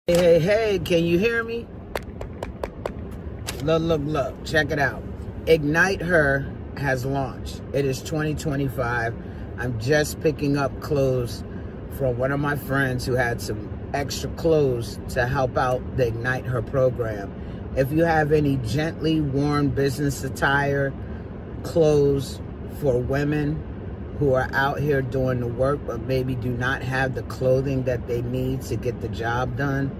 Hey, can you hear me? Look, check it out. Ignite Her has launched. It is 2025. I'm just picking up clothes from one of my friends who had some extra clothes to help out the Ignite Her program. If you have any gently worn business attire, clothes for women who are out here doing the work but maybe do not have the clothing that they need to get the job done,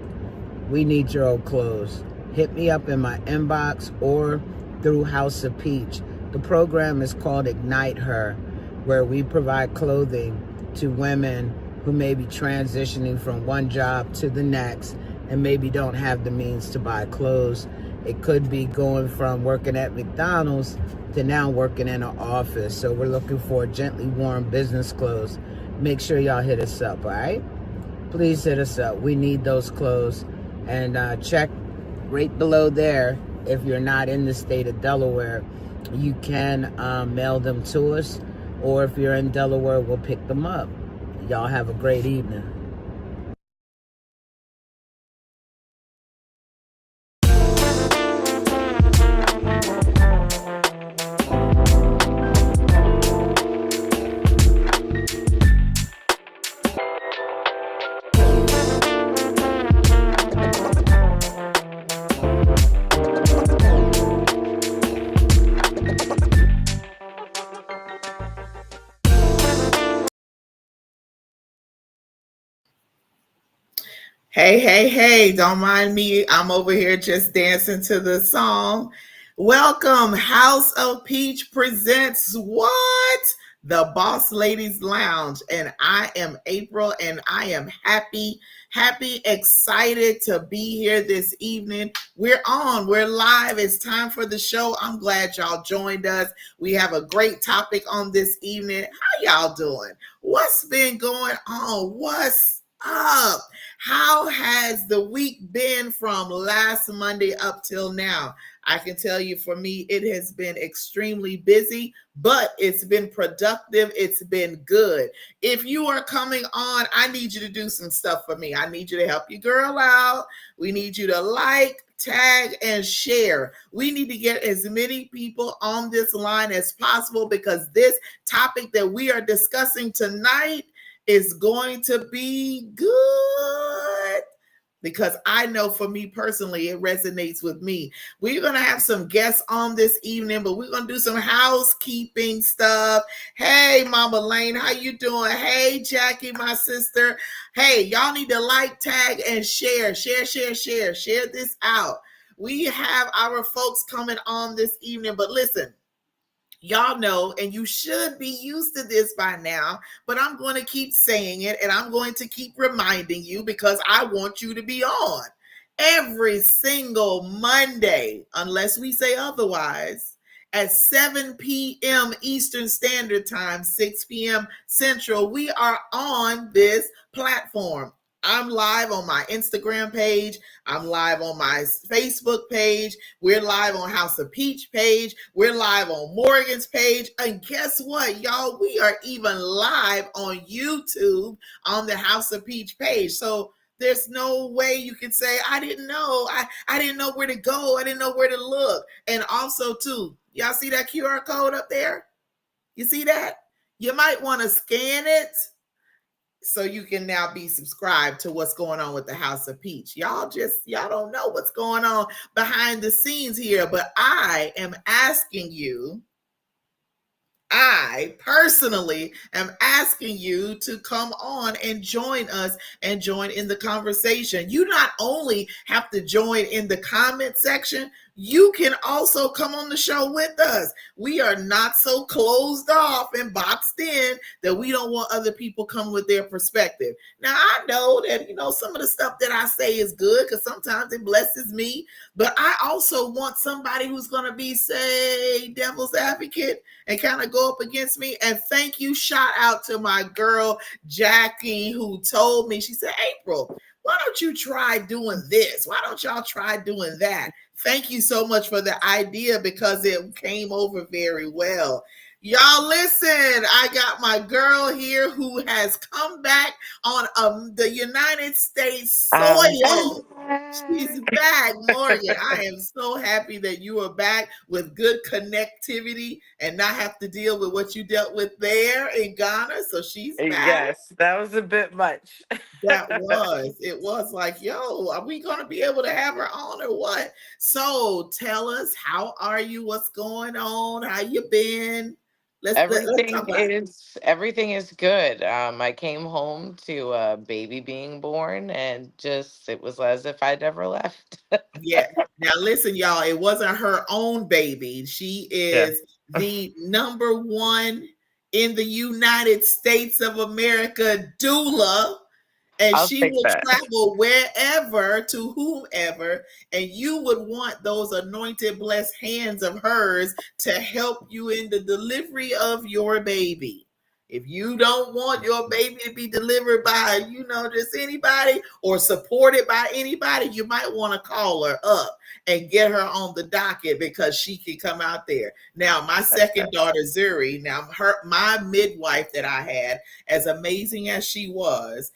we need your old clothes. Hit me up in my inbox or through House of Peach. The program is called Ignite Her, where we provide clothing to women who may be transitioning from one job to the next and maybe don't have the means to buy clothes. It could be going from working at McDonald's to now working in an office. So we're looking for gently worn business clothes. Make sure y'all hit us up, all right? Please hit us up. We need those clothes. And check right below there. If you're not in the state of Delaware, you can mail them to us. Or if you're in Delaware, we'll pick them up. Y'all have a great evening. Hey, don't mind me. I'm over here just dancing to the song. Welcome, House of Peach presents what? The Boss Ladies Lounge. And I am April, and I am happy, excited to be here this evening. We're live. It's time for the show. I'm glad y'all joined us. We have a great topic on this evening. How y'all doing? What's been going on? What's up? How has the week been from last Monday up till now? I can tell you for me, it has been extremely busy, but it's been productive. It's been good. If you are coming on, I need you to do some stuff for me. I need you to help your girl out. We need you to like, tag, and share. We need to get as many people on this line as possible because this topic that we are discussing tonight is going to be good because I know for me personally, it resonates with me. We're going to have some guests on this evening, but we're going to do some housekeeping stuff. Hey, Mama Lane, how you doing? Hey, Jackie, my sister. Hey, y'all need to like, tag, and share this out. We have our folks coming on this evening, but listen, y'all know, and you should be used to this by now, but I'm going to keep saying it and I'm going to keep reminding you because I want you to be on every single Monday, unless we say otherwise, at 7 p.m. Eastern Standard Time, 6 p.m. Central. We are on this platform. I'm live on my Instagram page. I'm live on my Facebook page. We're live on House of Peach page. We're live on Morgan's page. And guess what, y'all? We are even live on YouTube on the House of Peach page. So there's no way you can say, I didn't know. I didn't know where to go. I didn't know where to look. And also, too, y'all see that QR code up there? You see that? You might want to scan it so you can now be subscribed to what's going on with the House of Peach. Y'all don't know what's going on behind the scenes here, but I am asking you, I personally am asking you to come on and join us and join in the conversation. You not only have to join in the comment section, you can also come on the show with us. We are not so closed off and boxed in that we don't want other people come with their perspective. Now, I know that, some of the stuff that I say is good because sometimes it blesses me, but I also want somebody who's going to be, say, devil's advocate and kind of go up against me. And thank you, shout out to my girl, Jackie, who told me, she said, April, why don't you try doing this? Why don't y'all try doing that? Thank you so much for the idea because it came over very well. Y'all listen, I got my girl here who has come back on the United States I'm soil. She's back. back, Morgan. I am so happy that you are back with good connectivity and not have to deal with what you dealt with there in Ghana. So she's back. Yes, that was a bit much. It was like, yo, are we going to be able to have her on or what? So tell us, how are you? What's going on? How you been? Let's talk about it. Everything is good. I came home to a baby being born, and just it was as if I'd never left. Yeah. Now listen, y'all, it wasn't her own baby. She Yeah, is the number one in the United States of America doula, and I'll she take will that. travel wherever to whomever, and you would want those anointed blessed hands of hers to help you in the delivery of your baby. If you don't want your baby to be delivered by, just anybody or supported by anybody, you might want to call her up and get her on the docket because she can come out there. Now, my second daughter, Zuri, my midwife that I had, as amazing as she was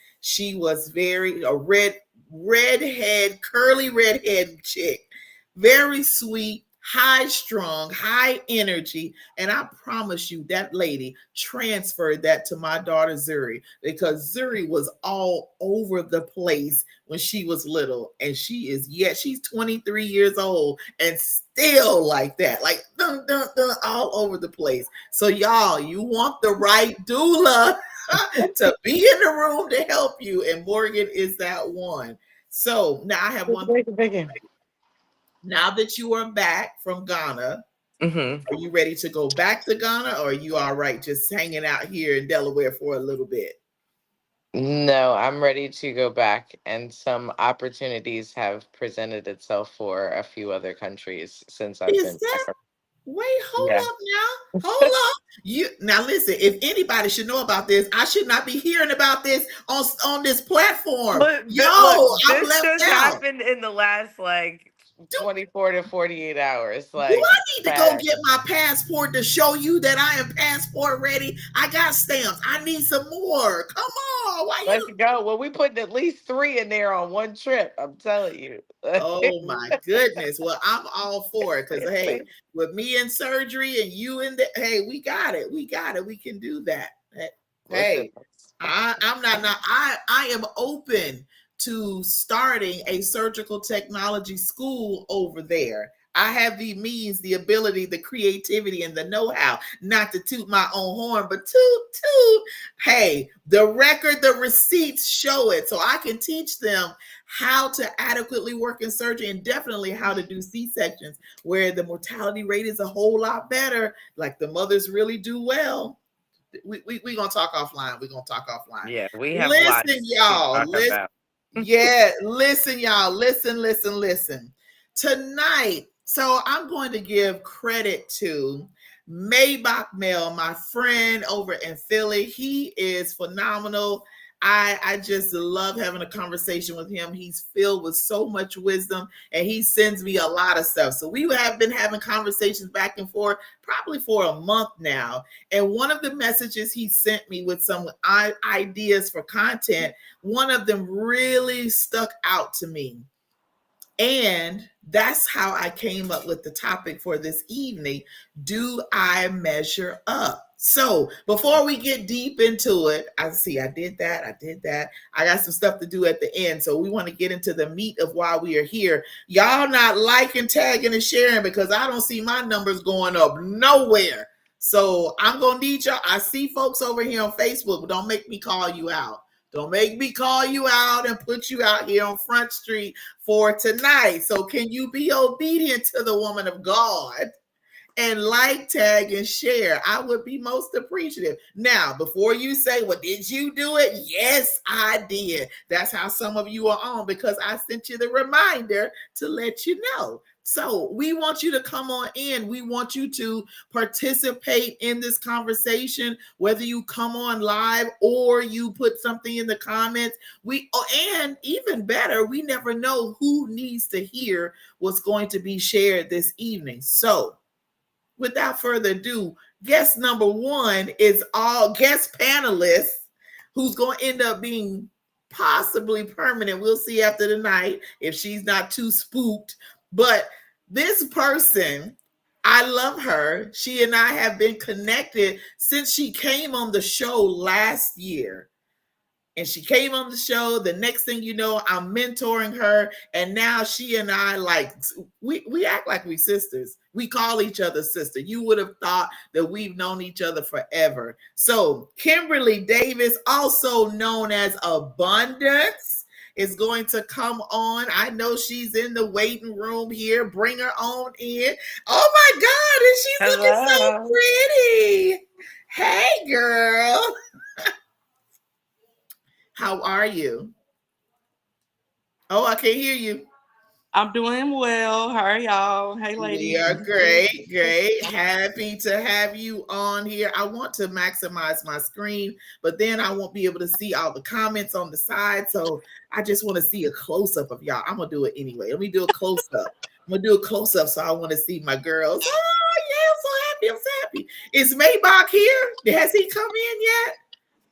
very a redhead, curly redhead chick, very sweet, high strung, high energy. And I promise you, that lady transferred that to my daughter Zuri, because Zuri was all over the place when she was little. And she's 23 years old and still like that, like dun, dun, dun, all over the place. So y'all, you want the right doula to be in the room to help you, and Morgan is that one. So now I have one. Now that you are back from Ghana, Hmm. are you ready to go back to Ghana, or are you all right just hanging out here in Delaware for a little bit? No, I'm ready to go back, and some opportunities have presented itself for a few other countries since I've Is been back. that Wait, Yeah. hold up now. Hold up. You now listen, if anybody should know about this, I should not be hearing about this on this platform. Yo, Look, I'm this left just out. happened in the last like Do 24 to 48 hours. Do Like, I need to go fast. get my passport to show you that I am passport ready? I got stamps. I need some more. Come on. Why Let's you? go. Well, we putting at least three in there on one trip. I'm telling you. Oh my goodness. Well, I'm all for it because, hey, with me in surgery and you in the, hey, we got it. We got it. We can do that. Listen. Hey, I'm not, I am open to starting a surgical technology school over there. I have the means, the ability, the creativity, and the know-how, not to toot my own horn, but toot. Hey, the record, the receipts show it. So I can teach them how to adequately work in surgery, and definitely how to do C-sections where the mortality rate is a whole lot better. Like, the mothers really do well. We gonna talk offline. We're gonna talk offline. Yeah, we have Listen, lots to y'all. talk Listen, about. yeah, listen, y'all. Listen. Tonight, so I'm going to give credit to Maybach Mel, my friend over in Philly. He is phenomenal. I just love having a conversation with him. He's filled with so much wisdom, and he sends me a lot of stuff. So we have been having conversations back and forth probably for a month now. And one of the messages he sent me with some ideas for content, one of them really stuck out to me. And that's how I came up with the topic for this evening. Do I measure up? So before we get deep into it, I did that. I got some stuff to do at the end. So we want to get into the meat of why we are here. Y'all not liking, tagging, and sharing, because I don't see my numbers going up nowhere. So I'm going to need y'all. I see folks over here on Facebook, but don't make me call you out. Don't make me call you out and put you out here on Front Street for tonight. So can you be obedient to the woman of God and like, tag, and share? I would be most appreciative. Now, before you say, well, did you do it? Yes, I did. That's how some of you are on, because I sent you the reminder to let you know. So we want you to come on in. We want you to participate in this conversation, whether you come on live or you put something in the comments. And even better, we never know who needs to hear what's going to be shared this evening. So without further ado, Guest number one is all guest panelists who's going to end up being possibly permanent. We'll see after the night if she's not too spooked. But this person, I love her. She and I have been connected since she came on the show last year, and she came on the show. The next thing you know, I'm mentoring her, and now she and I, like, we act like we sisters. We call each other sister. You would have thought that we've known each other forever. So Kimberly Davis, also known as Abundance, is going to come on. I know she's in the waiting room here. Bring her on in. Oh my God, and she's looking so Hello. pretty. Hey, girl. How are you? Oh, I can't hear you. I'm doing well. How are y'all? Hey, We ladies. are great, great. Happy to have you on here. I want to maximize my screen, but then I won't be able to see all the comments on the side. So I just want to see a close up of y'all. I'm going to do it anyway. Let me do a close up. I'm going to do a close up so I want to see my girls. Oh, yeah, I'm so happy. I'm so happy. Is Maybach here? Has he come in yet?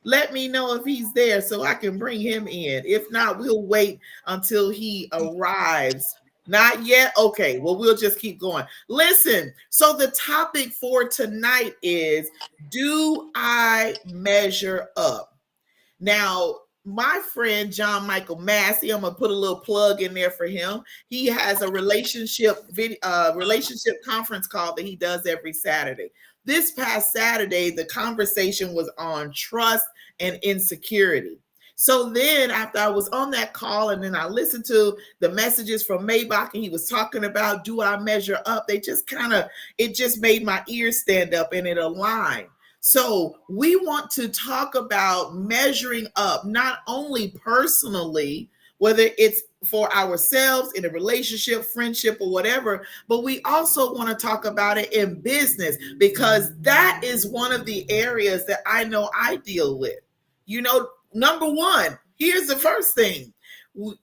Let me know if he's there so I can bring him in. If not, we'll wait until he arrives. Not yet? Okay, well, we'll just keep going. Listen, so the topic for tonight is, do I measure up? Now, my friend John Michael Massey, I'm gonna put a little plug in there for him. He has a relationship conference call that he does every Saturday. This past Saturday, the conversation was on trust and insecurity. So then, after I was on that call, and then I listened to the messages from Maybach, and he was talking about, do I measure up? They just it just made my ears stand up, and it aligned. So we want to talk about measuring up, not only personally, whether it's for ourselves in a relationship, friendship, or whatever, but we also want to talk about it in business, because that is one of the areas that I know I deal with. Number one, here's the first thing.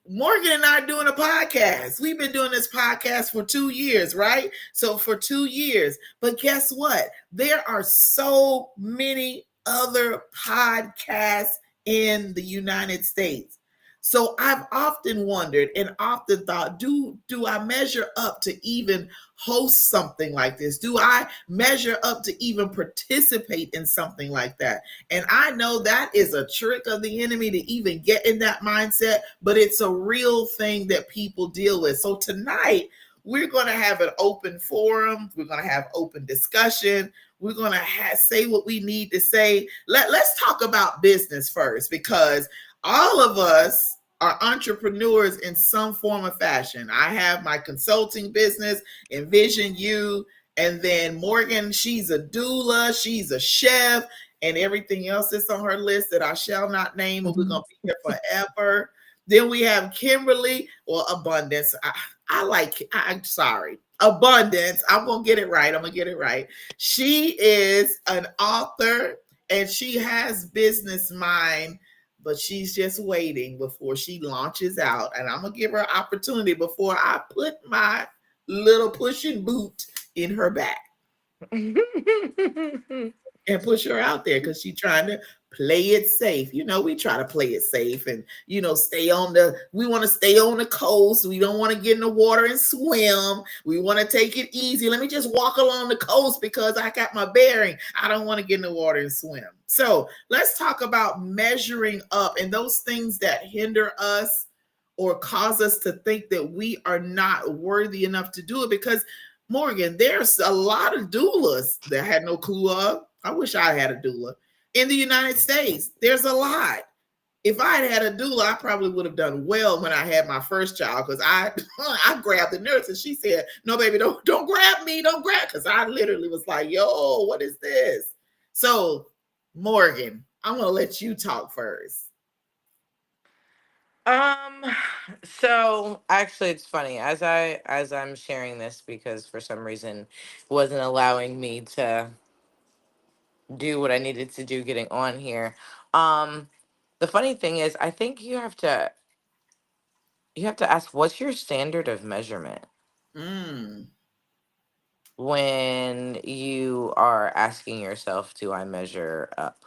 Morgan and I are doing a podcast. We've been doing this podcast for 2 years, right? So for 2 years. But guess what? There are so many other podcasts in the United States. So I've often wondered and often thought, do I measure up to even host something like this? Do I measure up to even participate in something like that? And I know that is a trick of the enemy to even get in that mindset, but it's a real thing that people deal with. So tonight, we're going to have an open forum. We're going to have open discussion. We're going to say what we need to say. Let's talk about business first, because all of us are entrepreneurs in some form or fashion. I have my consulting business, Envision You, and then Morgan, she's a doula, she's a chef, and everything else that's on her list that I shall not name, and we're going to be here forever. Then we have Kimberly, or Abundance. I'm sorry, Abundance. I'm going to get it right. I'm going to get it right. She is an author, and she has business mind, but she's just waiting before she launches out. And I'm going to give her opportunity before I put my little pushing boot in her back and push her out there, because she's trying to play it safe. We try to play it safe, and we want to stay on the coast. We don't want to get in the water and swim. We want to take it easy. Let me just walk along the coast because I got my bearing. I don't want to get in the water and swim. So let's talk about measuring up and those things that hinder us or cause us to think that we are not worthy enough to do it. Because Morgan, there's a lot of doulas that I had no clue of. I wish I had a doula. In the United States, there's a lot. If I had a doula, I probably would have done well when I had my first child, because I I grabbed the nurse and she said, "No, baby, don't grab me, don't grab," because I literally was like, "Yo, what is this?" So, Morgan, I'm gonna let you talk first. Um, so actually it's funny as I'm sharing this, because for some reason it wasn't allowing me to do what I needed to do getting on here. Um, the funny thing is, I think you have to ask, what's your standard of measurement? Mm, when you are asking yourself, do I measure up?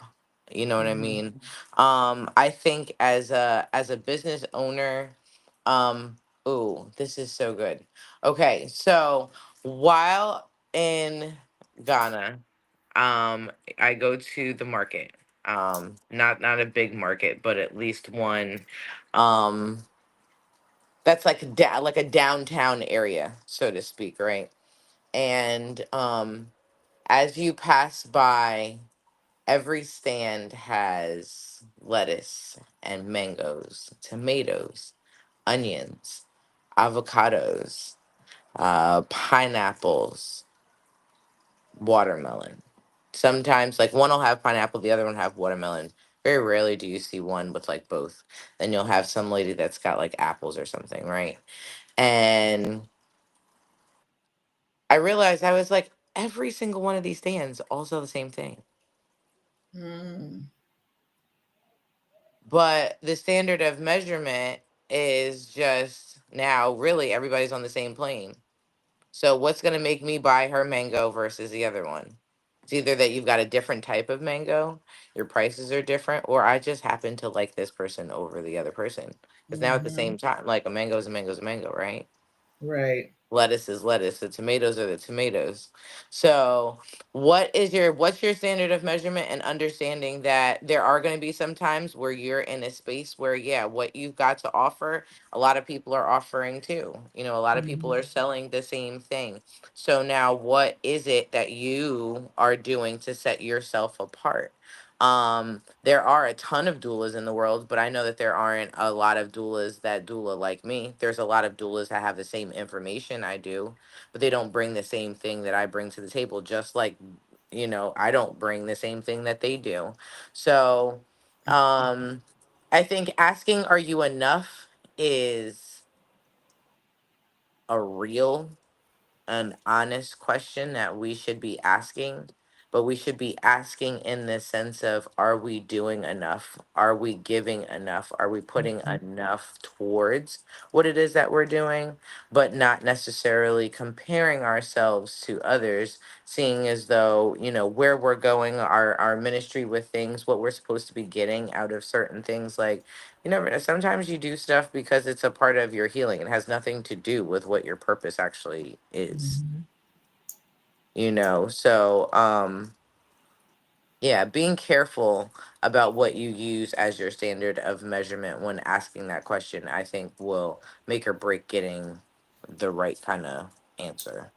You know what I Mhm. mean? I think as a business owner, um, ooh, this is so good. Okay, so while in Ghana, I go to the market. Not a big market, but at least one um that's like like a downtown area, so to speak, right? And as you pass by, every stand has lettuce and mangoes, tomatoes, onions, avocados, pineapples, watermelon. Sometimes, like one will have pineapple, the other one have watermelon. Very rarely do you see one with like both. Then you'll have some lady that's got like apples or something, right? And I realized I was like, every single one of these stands all sell the same thing. Mm. But the standard of measurement is just now really everybody's on the same plane. So what's going to make me buy her mango versus the other one? It's either that you've got a different type of mango, your prices are different, or I just happen to like this person over the other person. Because now at the Mhm. same time, like a mango is a mango is a mango, right? Right. Lettuce is lettuce, the tomatoes are the tomatoes. So what's your standard of measurement, and understanding that there are going to be some times where you're in a space where, yeah, what you've got to offer, a lot of people are offering too. A lot of people Mhm. are selling the same thing. So now what is it that you are doing to set yourself apart? There are a ton of doulas in the world, but I know that there aren't a lot of doulas that doula like me. There's a lot of doulas that have the same information I do, but they don't bring the same thing that I bring to the table, just like, I don't bring the same thing that they do. So, um, I think asking, are you enough, is a real an honest question that we should be asking, but we should be asking in the sense of, are we doing enough? Are we giving enough? Are we putting Mhm. enough towards what it is that we're doing, but not necessarily comparing ourselves to others, seeing as though, where we're going, our ministry with things, what we're supposed to be getting out of certain things. Like, you never know. Sometimes you do stuff because it's a part of your healing. It has nothing to do with what your purpose actually is. Mhm. So yeah, being careful about what you use as your standard of measurement when asking that question, I think will make or break getting the right kind of answer.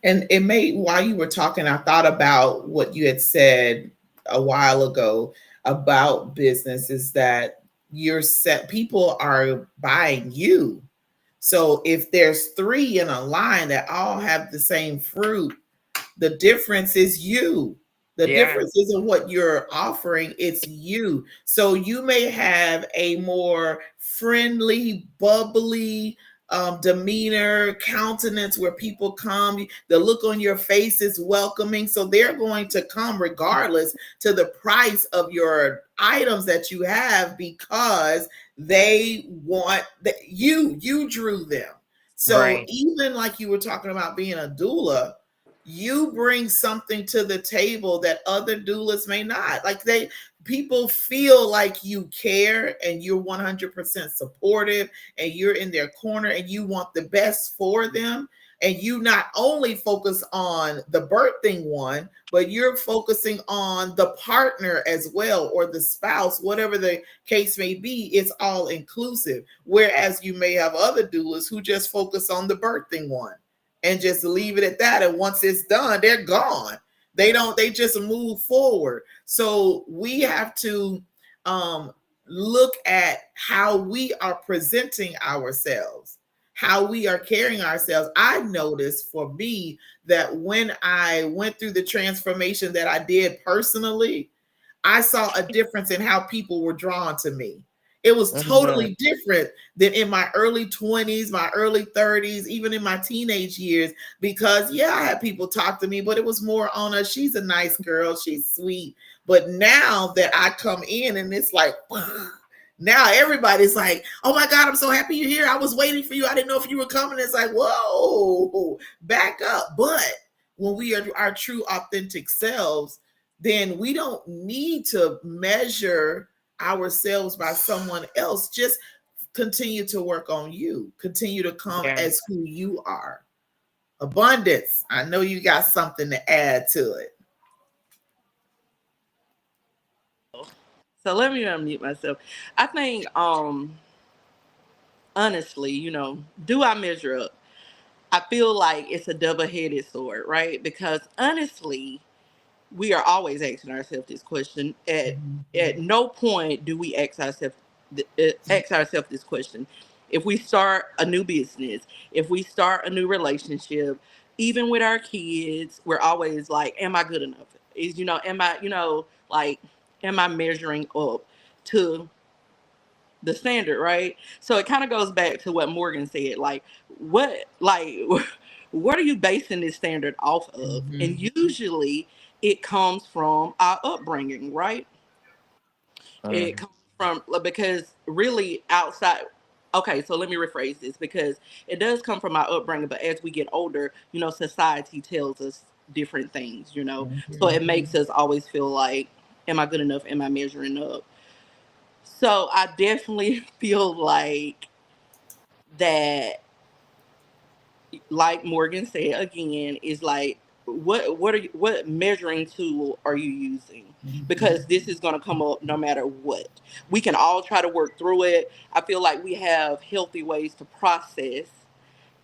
And it made, while you were talking, I thought about what you had said a while ago about business, is that you're set, people are buying you. So if there's three in a line that all have the same fruit, the difference is you. The Yeah, difference isn't what you're offering, it's you. So you may have a more friendly, bubbly demeanor, countenance where people come. The look on your face is welcoming. So they're going to come regardless to the price of your items that you have, because they want that you drew them. So right, even like you were talking about being a doula, you bring something to the table that other doulas may not. Like people feel like you care and you're 100% supportive and you're in their corner and you want the best for them. And you not only focus on the birthing one, but you're focusing on the partner as well, or the spouse, whatever the case may be. It's all inclusive. Whereas you may have other doulas who just focus on the birthing one and just leave it at that. And once it's done, they're gone. They just move forward. So we have to um, look at how we are presenting ourselves, how we are carrying ourselves. I noticed for me that when I went through the transformation that I did personally, I saw a difference in how people were drawn to me. It was hmm, totally different than in my early 20s, my early 30s, even in my teenage years. Because, yeah, I had people talk to me, but it was more on a, she's a nice girl, she's sweet. But now that I come in and it's like, now everybody's like, oh my God, I'm so happy you're here. I was waiting for you. I didn't know if you were coming. It's like, whoa, back up. But when we are our true authentic selves, then we don't need to measure ourselves by someone else. Just continue to work on you. Continue to come Yeah. as who you are. Abundance. I know you got something to add to it. So let me unmute myself. I think, honestly, do I measure up? I feel like it's a double-headed sword, right? Because honestly, we are always asking ourselves this question. At no point do we ask ourselves this question. If we start a new business, if we start a new relationship, even with our kids, we're always like, "Am I good enough? Am I, like, am I measuring up to the standard?" Right? So it kind of goes back to what Morgan said. Like, what are you basing this standard off of? And Mm-hmm. usually it comes from our upbringing, right? It Mm. comes from, because really outside. Okay, so let me rephrase this, because it does come from our upbringing, but as we get older, society tells us different things, so Mm-hmm. it makes us always feel like, am I good enough? Am I measuring up? So I definitely feel that, like Morgan said again, is like, what measuring tool are you using? Mm-hmm. Because this is going to come up no matter what. We can all try to work through it. I feel like we have healthy ways to process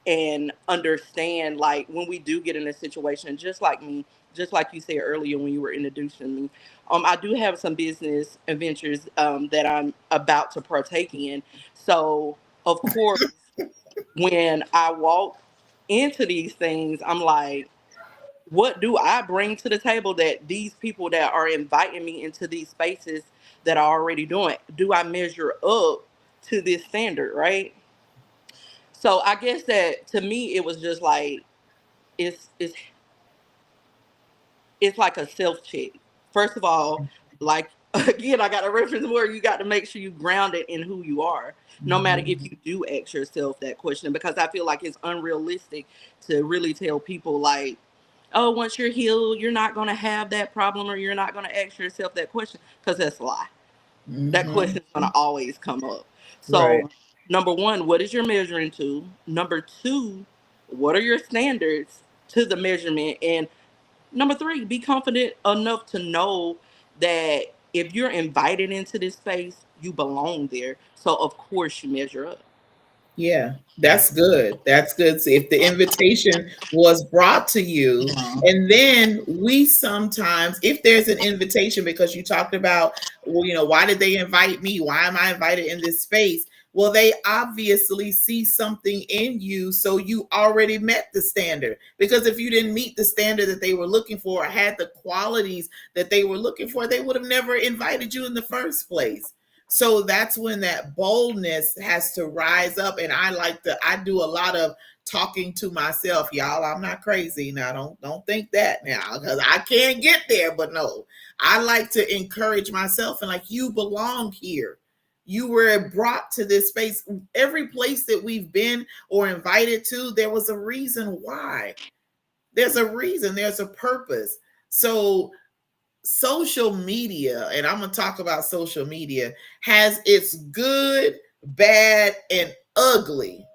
and understand, like, when we do get in a situation, just like me, just like you said earlier when you were introducing me. I do have some business adventures that I'm about to partake in. So of course, when I walk into these things, I'm like, what do I bring to the table that these people that are inviting me into these spaces that are already doing? Do I measure up to this standard, right? So I guess that, to me, it was just like, it's it's it's like a self check. First of all, like, again, I got a reference where you got to make sure you ground it in who you are, no matter Mm-hmm. if you do ask yourself that question, because I feel like it's unrealistic to really tell people, like, oh, once you're healed, you're not going to have that problem, or you're not going to ask yourself that question, because that's a lie. That Mm-hmm. question is going to always come up. Right. So, number one, what is your measuring to? Number two, what are your standards to the measurement? And number three, be confident enough to know that if you're invited into this space, you belong there. So of course you measure up. Yeah, that's good. That's good. See, if the invitation was brought to you, and then we sometimes, if there's an invitation, because you talked about, well, why did they invite me? Why am I invited in this space? Well, they obviously see something in you, so you already met the standard. Because if you didn't meet the standard that they were looking for, or had the qualities that they were looking for, they would have never invited you in the first place. So that's when that boldness has to rise up. And I do a lot of talking to myself, y'all. I'm not crazy now. Don't think that now, because I can't get there. But no, I like to encourage myself, and like, you belong here. You were brought to this space. Every place that we've been or invited to, there was a reason why. There's a reason, there's a purpose. So social media, and I'm going to talk about social media, has its good, bad, and ugly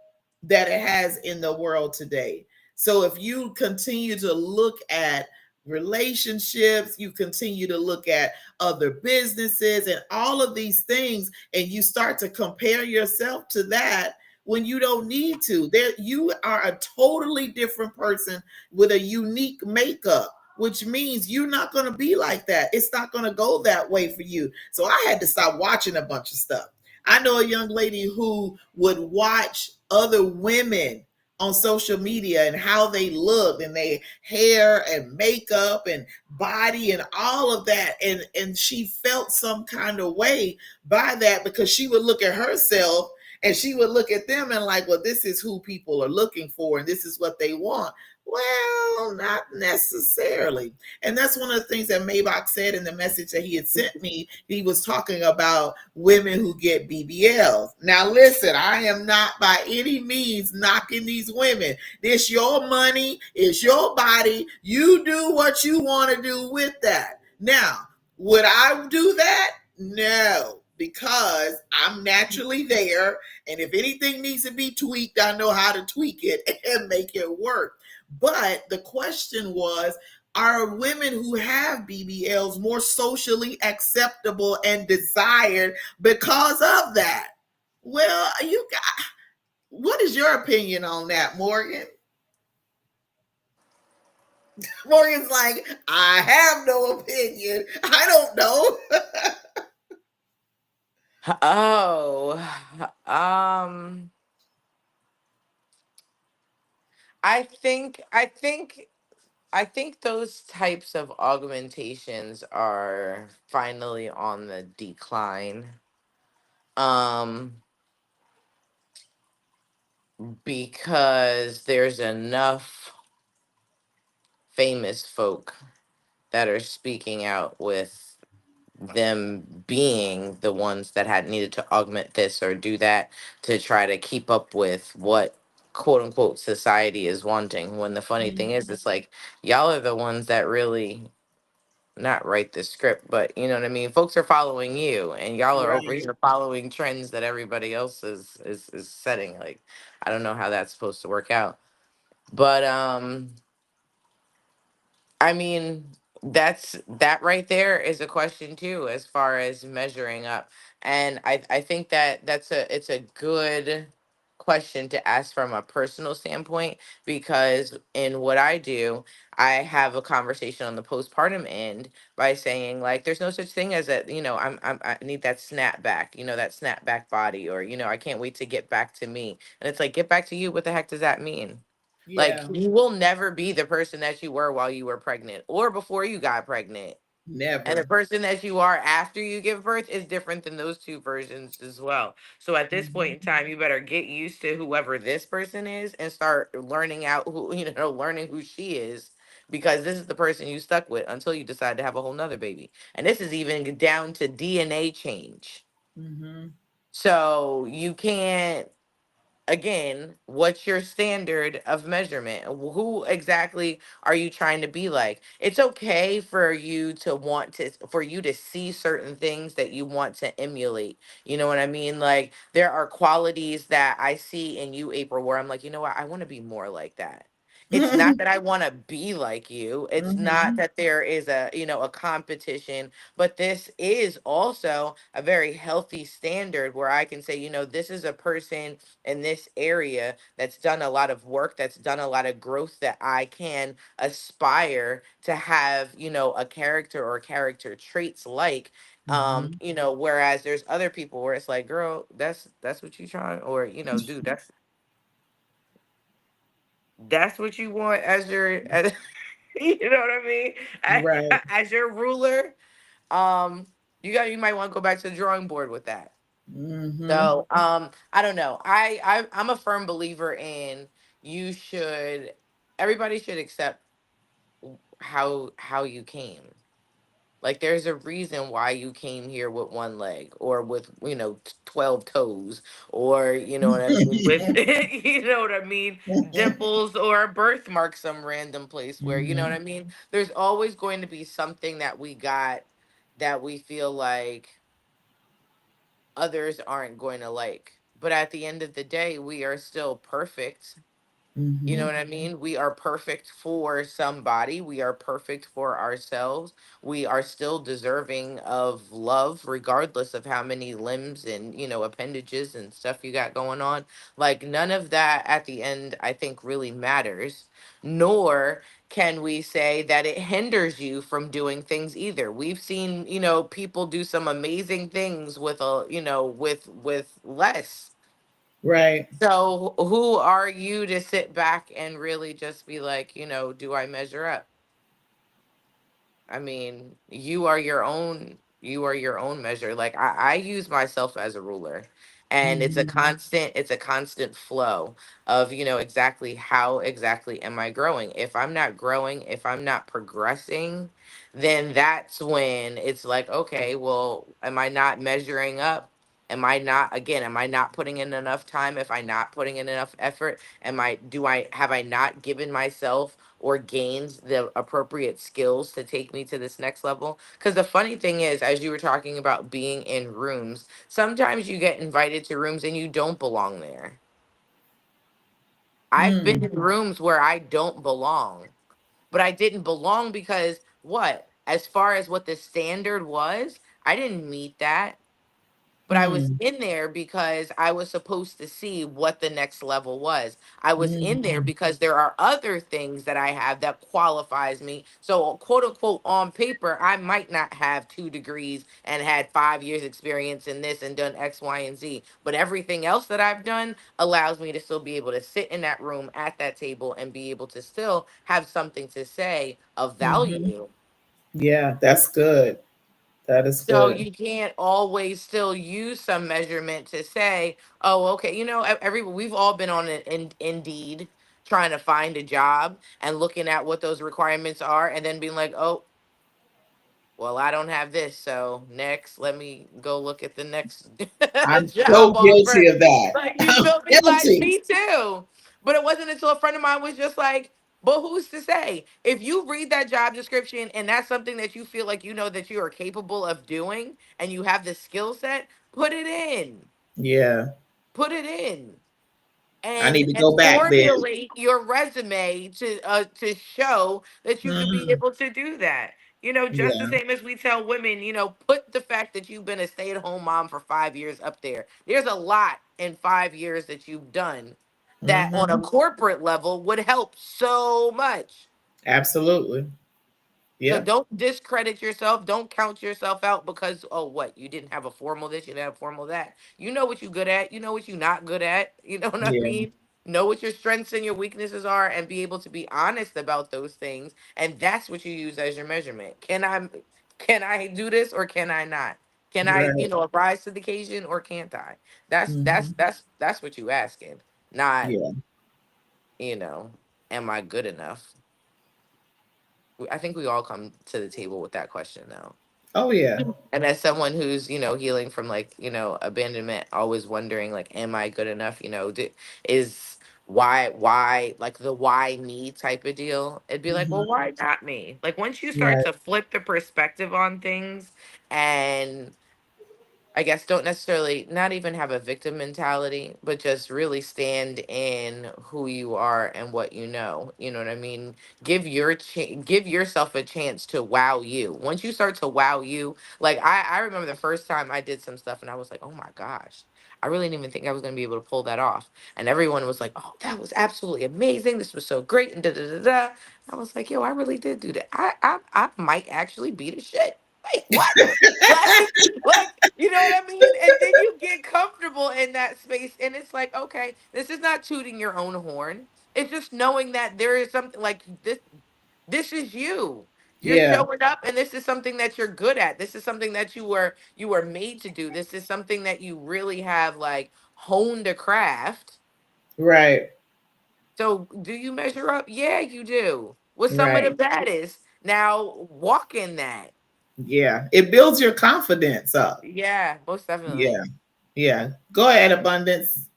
that it has in the world today. So if you continue to look at relationships, you continue to look at other businesses and all of these things, and you start to compare yourself to that when you don't need to. There, you are a totally different person with a unique makeup, which means you're not going to be like that. It's not going to go that way for you. So I had to stop watching a bunch of stuff. I know a young lady who would watch other women on social media and how they look, and their hair and makeup and body and all of that, and she felt some kind of way by that, because she would look at herself and she would look at them and like, well, this is who people are looking for and this is what they want. Well, not necessarily. And that's one of the things that Maybach said in the message that he had sent me. He was talking about women who get BBLs. Now, listen, I am not by any means knocking these women. This your money, it's your body. You do what you want to do with that. Now, would I do that? No, because I'm naturally there. And if anything needs to be tweaked, I know how to tweak it and make it work. But the question was, are women who have BBLs more socially acceptable and desired because of that? Well, you got, what is your opinion on that, Morgan? Morgan's like, I have no opinion. I don't know. Oh, I think those types of augmentations are finally on the decline. Um, because there's enough famous folk that are speaking out with them being the ones that had needed to augment this or do that to try to keep up with what quote unquote society is wanting. When the funny thing is, it's like y'all are the ones that really not write the script, but you know what I mean. Folks are following you, and y'all are over Right. here following trends that everybody else is setting. Like, I don't know how that's supposed to work out, but I mean, that right there is a question too, as far as measuring up. And I think that it's a good question to ask from a personal standpoint, because in what I do, I have a conversation on the postpartum end by saying, like, there's no such thing as that, I need that snapback, that snapback body, or, I can't wait to get back to me. And it's like, get back to you, what the heck does that mean? Like, Yeah. you will never be the person that you were while you were pregnant or before you got pregnant. And the Never. person that you are after you give birth is different than those two versions as well. So at this point Mhm. in time, you better get used to whoever this person is and start learning out learning who she is, because this is the person you stuck with until you decide to have a whole nother baby. And this is even down to DNA change. Mhm. So you can't, again, what's your standard of measurement? Who exactly are you trying to be like? It's okay for you to for you to see certain things that you want to emulate. You know what I mean? Like, there are qualities that I see in you, April, where I'm like, you know what? I want to be more like that. It's not that I want to be like you. It's not Mhm. that there is a competition, but this is also a very healthy standard where I can say, this is a person in this area that's done a lot of work, that's done a lot of growth, that I can aspire to have, a character or character traits like. Mhm. Whereas there's other people where it's like, girl, that's what you trying, or dude, that's what you want as as, you know what I mean? Right. As your ruler. Um, you might want to go back to the drawing board with that. Mhm. So, I don't know. I'm a firm believer in, you should everybody should accept how you came. Like, there's a reason why you came here with one leg, or with 12 toes, or what I mean, with what I mean, dimples, or a birthmark some random place where, what Mhm. I mean. There's always going to be something that we got that we feel like others aren't going to like. But at the end of the day, we are still perfect. You know Mhm. what I mean? We are perfect for somebody. We are perfect for ourselves. We are still deserving of love, regardless of how many limbs and, appendages and stuff you got going on. Like, none of that at the end, I think, really matters. Nor can we say that it hinders you from doing things either. We've seen, people do some amazing things with with less. Right. So who are you to sit back and really just be like, do I measure up? I mean, you are your own measure. Like, I use myself as a ruler. and Mhm. it's a constant flow of, exactly how exactly am I growing. If I'm not growing, if I'm not progressing, then that's when it's like, okay, well, am I not measuring up? Am I not putting in enough time? If I not putting in enough effort, have I not given myself or gained the appropriate skills to take me to this next level? Because the funny thing is, as you were talking about being in rooms, sometimes you get invited to rooms and you don't belong there. I've been Mm. in rooms where I don't belong, but I didn't belong because what? As far as what the standard was, I didn't meet that, but I was Mm. in there because I was supposed to see what the next level was. I was in there Mhm. because there are other things that I have that qualifies me. So, quote unquote, on paper, I might not have 2 degrees and had 5 years experience in this and done X, Y, and Z, but everything else that I've done allows me to still be able to sit in that room at that table and be able to still have something to say of Mhm. value. Yeah, that's good. That is So good. you can't always still use some measurement to say, oh, okay, we've all been on an Indeed trying to find a job and looking at what those requirements are and then being like, oh, well, I don't have this, so next, let me go look at the next I'm so job guilty offer. of that. Like, you I'm feel me? Like, guilty. me too. But it wasn't until a friend of mine was just like, but who's to say? If you read that job description and that's something that you feel like you know that you are capable of doing and you have the skill set, put it in. Yeah, Put it in I need to and go back then. formulate your resume to show that you could be Mhm. able to do that. Just the Yeah. same as we tell women, put the fact that you've been a stay-at-home mom for 5 years up there. There's a lot in 5 years that you've done that on a Mhm. corporate level would help so much. Absolutely. So Yep. don't discredit yourself. Don't count yourself out because, oh, what, you didn't have a formal this, you didn't have a formal that. You know what you're good at. You know what you're not good at. You know what I Yeah. mean? Know what your strengths and your weaknesses are and be able to be honest about those things. And that's what you use as your measurement. Can I do this or can I not? Can I, Right. rise to the occasion or can't I? That's that's Mhm. that's that's what you asking. Not, Yeah. you know, am I good enough? I think we all come to the table with that question though. Oh yeah. And as someone who's, healing from like, abandonment, always wondering like, am I good enough? Is why like the why me type of deal? It'd be like, well, Mhm. why not me? Like once you start Right. to flip the perspective on things and I guess don't necessarily not even have a victim mentality, but just really stand in who you are and what you know. You know what I mean? Give yourself a chance to wow you. Once you start to wow you, like I remember the first time I did some stuff and I was like, oh my gosh, I really didn't even think I was gonna be able to pull that off. And everyone was like, oh, that was absolutely amazing. This was so great and da da da da. I was like, yo, I really did do that. I might actually be the shit. Like what? Like, you know what I mean? And then you get comfortable in that space, and it's like, okay, this is not tooting your own horn. It's just knowing that there is something like this. This is you. You're Yeah. showing up, and this is something that you're good at. This is something that you were made to do. This is something that you really have like honed a craft. Right. So, do you measure up? Yeah, you do. With some of the Right. baddest. Now, walk in that. Yeah. It builds your confidence up. Yeah, most definitely. Yeah. Yeah. Go ahead, abundance.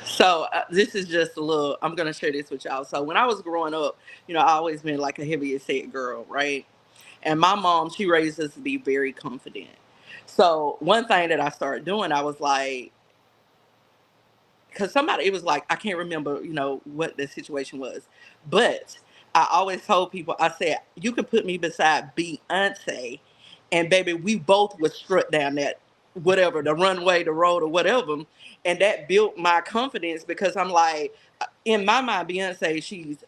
So this is just a little. I'm gonna share this with y'all. So when I was growing up, I always been like a heavier set girl, right? And my mom, she raised us to be very confident. So one thing that I started doing, I was like, because somebody, it was like, I can't remember, what the situation was, but I always told people, I said, you can put me beside Beyonce, and baby, we both would strut down that whatever the runway, the road, or whatever, and that built my confidence because I'm like, in my mind, Beyonce, she's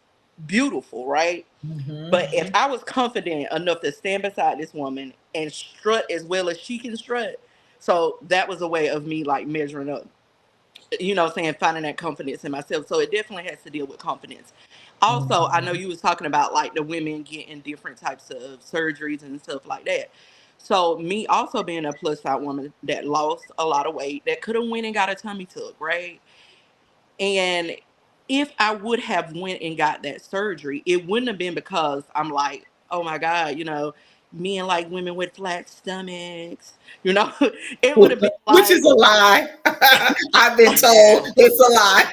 beautiful, right? Mhm. But if I was confident enough to stand beside this woman and strut as well as she can strut, so that was a way of me like measuring up, saying finding that confidence in myself. So it definitely has to deal with confidence. Also, I know Mhm. you was talking about like the women getting different types of surgeries and stuff like that. So me also being a plus size woman that lost a lot of weight, that could have went and got a tummy tuck, right? And if I would have went and got that surgery, it wouldn't have been because I'm like, oh my God, men like women with flat stomachs, you know, it would have been Which is like, a lie. I've been told Yeah. it's a lie.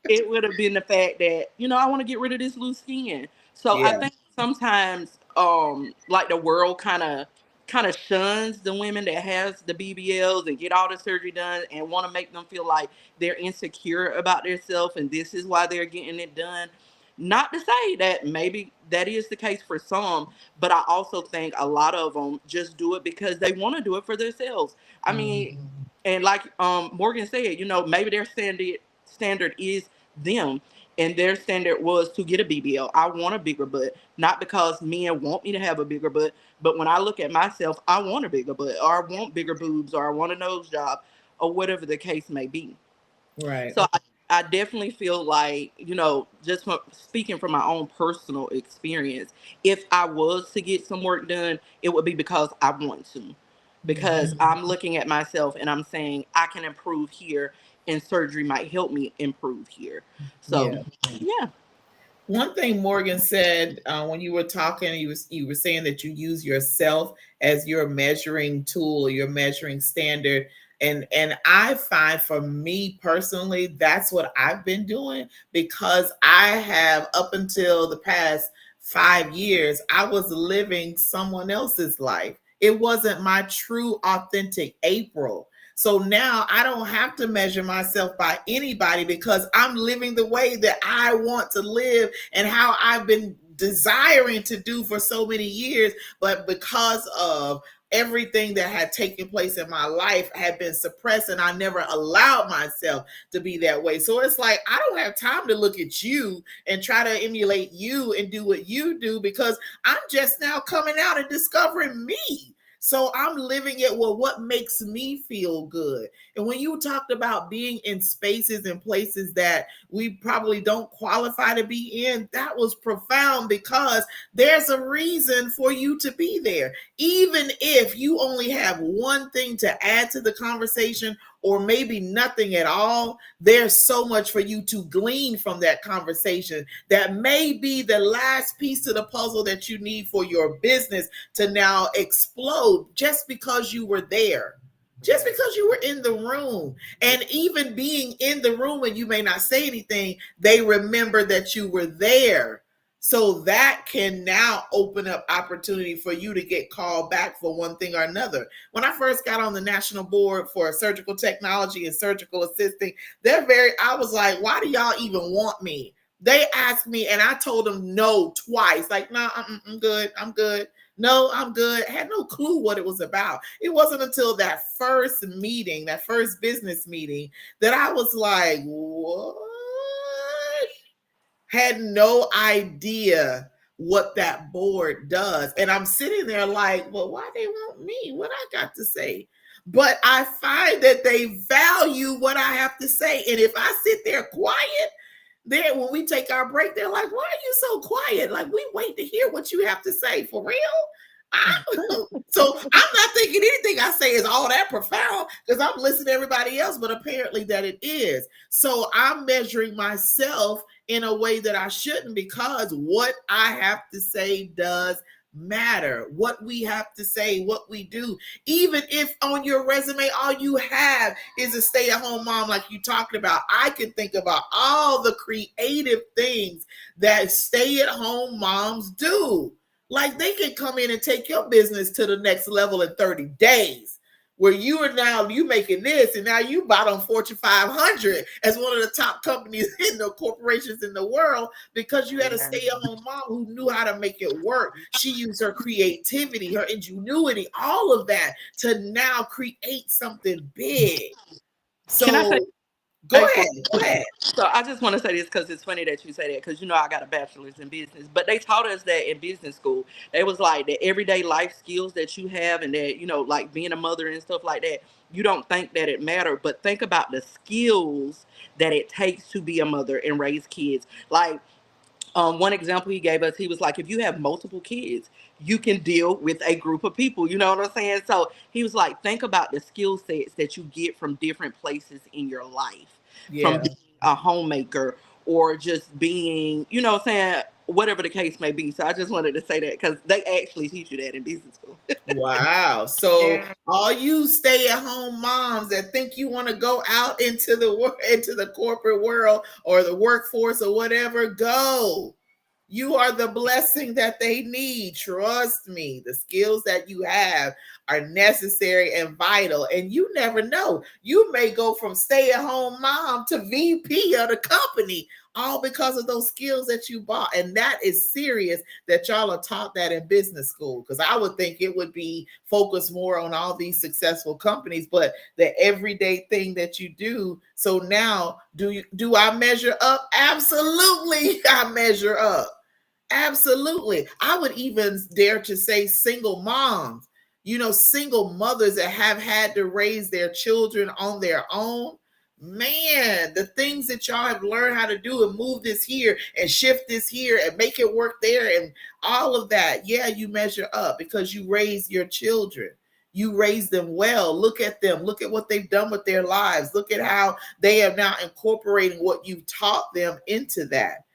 it would have been the fact that I want to get rid of this loose skin. So I Yeah, think sometimes like the world kind of shuns the women that has the BBLs and get all the surgery done and want to make them feel like they're insecure about themselves and this is why they're getting it done. Not to say that maybe that is the case for some, but I also think a lot of them just do it because they want to do it for themselves. I mean, and like Morgan said, maybe their standard is them, and their standard was to get a BBL. I want a bigger butt, not because men want me to have a bigger butt, but when I look at myself, I want a bigger butt, or I want bigger boobs, or I want a nose job, or whatever the case may be. right. So I definitely feel like, just from speaking from my own personal experience, if I was to get some work done, it would be because I want to. Because I'm looking at myself and I'm saying I can improve here and surgery might help me improve here. Yeah. So, yeah. One thing Morgan said when you were talking, you were saying that you use yourself as your measuring tool or your measuring standard, and I find for me personally, that's what I've been doing because I have up until the past 5 years, I was living someone else's life. It wasn't my true, authentic April. So now I don't have to measure myself by anybody because I'm living the way that I want to live and how I've been desiring to do for so many years. But because of everything that had taken place in my life had been suppressed and I never allowed myself to be that way. So it's like I don't have time to look at you and try to emulate you and do what you do because I'm just now coming out and discovering me. So I'm living it with what makes me feel good. And when you talked about being in spaces and places that we probably don't qualify to be in, that was profound because there's a reason for you to be there. Even if you only have one thing to add to the conversation or maybe nothing at all, there's so much for you to glean from that conversation that may be the last piece of the puzzle that you need for your business to now explode just because you were there. Just because you were in the room. And even being in the room and you may not say anything, they remember that you were there. So that can now open up opportunity for you to get called back for one thing or another. When I first got on the national board for surgical technology and surgical assisting, I was like, why do y'all even want me? They asked me and I told them no twice. Like, no, I'm good. I'm good. No, I'm good. I had no clue what it was about. It wasn't until that first meeting, that first business meeting, that I was like, what? Had no idea what that board does. And I'm sitting there like, well, why they want me? What I got to say? But I find that they value what I have to say. And if I sit there quiet, then when we take our break, they're like, why are you so quiet? Like, we wait to hear what you have to say. For real? So I'm not thinking anything I say is all that profound because I'm listening to everybody else, but apparently that it is. So I'm measuring myself in a way that I shouldn't because what I have to say does matter. What we have to say, what we do, even if on your resume all you have is a stay-at-home mom like you talked about, I can think about all the creative things that stay-at-home moms do. Like they can come in and take your business to the next level in 30 days. Where you making this, and now you bought on Fortune 500 as one of the top companies in the corporations in the world because you had a Yeah. stay-at-home mom who knew how to make it work. She used her creativity, her ingenuity, all of that to now create something big. Can I say, So go April? ahead, go ahead. So I just want to say this because it's funny that you say that because I got a bachelor's in business, but they taught us that in business school. They was like the everyday life skills that you have and that like being a mother and stuff like that. You don't think that it matter, but think about the skills that it takes to be a mother and raise kids. Like One example he gave us, he was like, if you have multiple kids, you can deal with a group of people. You know what I'm saying? So he was like, think about the skill sets that you get from different places in your life, from Yeah. being a homemaker or just being, you know what I'm saying, whatever the case may be. So I just wanted to say that because they actually teach you that in business school. Wow. So Yeah. all you stay-at-home moms that think you want to go out into into the corporate world or the workforce or whatever, go. You are the blessing that they need. Trust me. The skills that you have are necessary and vital. And you never know. You may go from stay-at-home mom to VP of the company, all because of those skills that you bought. And that is serious that y'all are taught that in business school. Because I would think it would be focused more on all these successful companies, but the everyday thing that you do. So now, do I measure up? Absolutely, I measure up. Absolutely. I would even dare to say single moms, single mothers that have had to raise their children on their own. Man, the things that y'all have learned how to do and move this here and shift this here and make it work there and all of that. Yeah, you measure up because you raise your children. You raise them well. Look at them. Look at what they've done with their lives. Look at how they are now incorporating what you've taught them into that.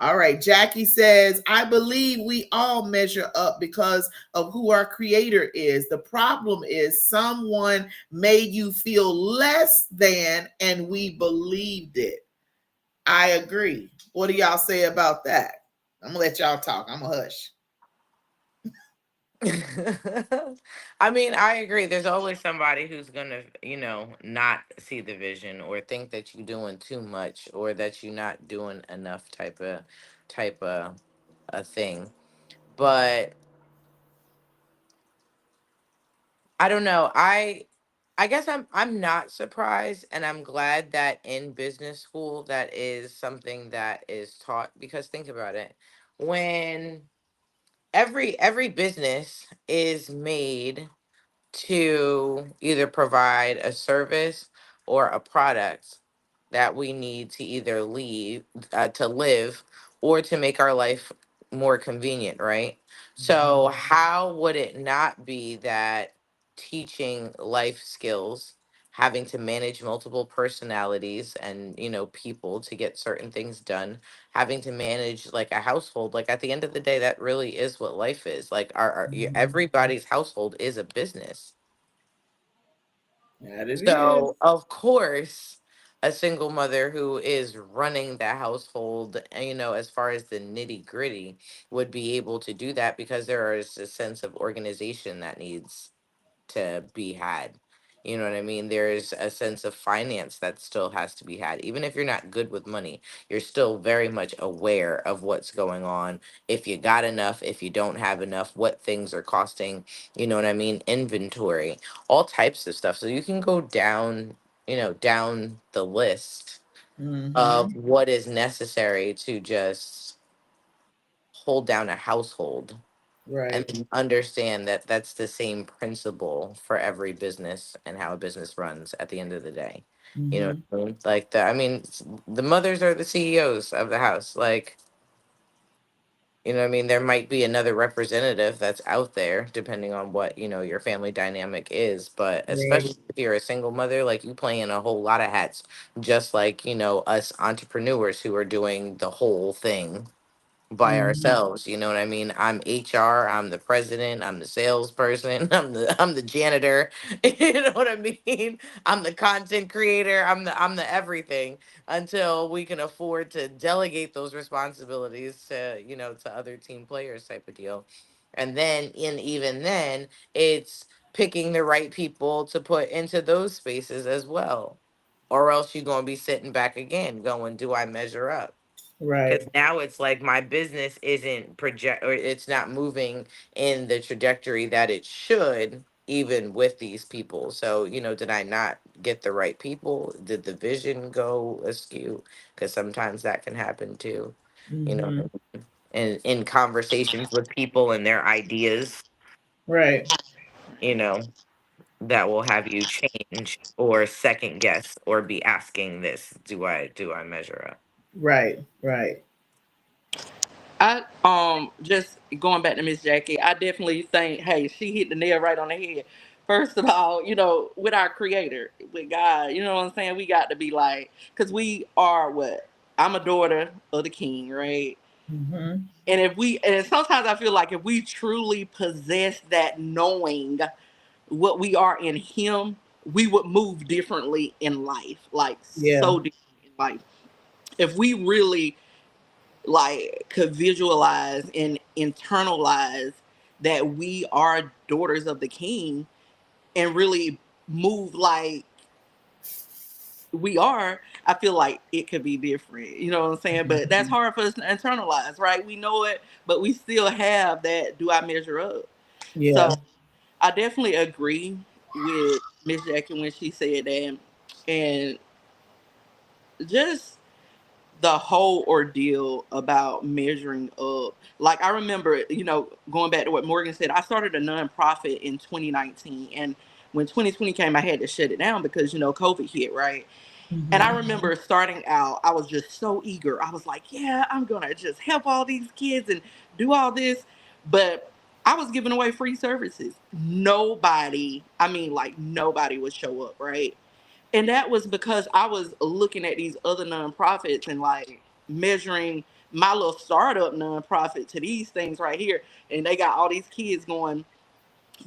All right. Jackie says, I believe we all measure up because of who our creator is. The problem is someone made you feel less than, and we believed it. I agree. What do y'all say about that? I'm going to let y'all talk. I'm going to hush. I mean, I agree. There's always somebody who's gonna, not see the vision or think that you're doing too much or that you're not doing enough type of a thing. But I don't know. I guess I'm not surprised, and I'm glad that in business school that is something that is taught, because think about it. When every business is made to either provide a service or a product that we need to either leave to live or to make our life more convenient, right? So how would it not be that teaching life skills, having to manage multiple personalities and people to get certain things done, having to manage like a household, like at the end of the day that really is what life is. Like everybody's household is a business. That it is. So, of course, a single mother who is running the household, as far as the nitty gritty, would be able to do that because there is a sense of organization that needs to be had. You know what I mean? There's a sense of finance that still has to be had. Even if you're not good with money, you're still very much aware of what's going on. If you got enough, if you don't have enough, what things are costing, you know what I mean? Inventory, all types of stuff. So you can go down, down the list of Mm-hmm. what is necessary to just hold down a household and Right. then understand that that's the same principle for every business and how a business runs at the end of the day. You know Mm-hmm. what I mean? Like the mothers are the CEOs of the house. Like, what I mean? There might be another representative that's out there depending on what, your family dynamic is, but Right. especially if you're a single mother, like you playing a whole lot of hats, just like, us entrepreneurs who are doing the whole thing by Mm-hmm. ourselves. You know what I mean? I'm HR, I'm the president, I'm the salesperson, I'm the janitor. You know what I mean? I'm the content creator, I'm the everything until we can afford to delegate those responsibilities to, to other team players type of deal. And then even then, it's picking the right people to put into those spaces as well. Or else you're gonna be sitting back again going, do I measure up? Because Right. now it's like my business isn't project, or it's not moving in the trajectory that it should, even with these people. So, did I not get the right people? Did the vision go askew? Because sometimes that can happen too, you know Mm-hmm. and in conversations with people and their ideas, Right. you know that will have you change or second guess or be asking this, do I measure up? Right. Right. I just going back to Miss Jackie, I definitely think, hey, she hit the nail right on the head. First of all, with our creator, with God, you know what I'm saying? We got to be like, because we are what? I'm a daughter of the king, right? Mm-hmm. And and sometimes I feel like if we truly possess that knowing what we are in him, we would move differently in life, like Yeah. so different in life. If we really like could visualize and internalize that we are daughters of the king and really move like we are, I feel like it could be different. You know what I'm saying? But that's hard for us to internalize, right? We know it, but we still have that, do I measure up? Yeah. So I definitely agree with Miss Jackie when she said that. And just the whole ordeal about measuring up. Like I remember, going back to what Morgan said, I started a nonprofit in 2019, and when 2020 came, I had to shut it down because COVID hit, right? And I Mm-hmm. remember starting out, I was just so eager. I was like, yeah, I'm gonna just help all these kids and do all this, but I was giving away free services. Nobody, I mean, like nobody would show up, right? And that was because I was looking at these other nonprofits and like measuring my little startup nonprofit to these things right here. And they got all these kids going,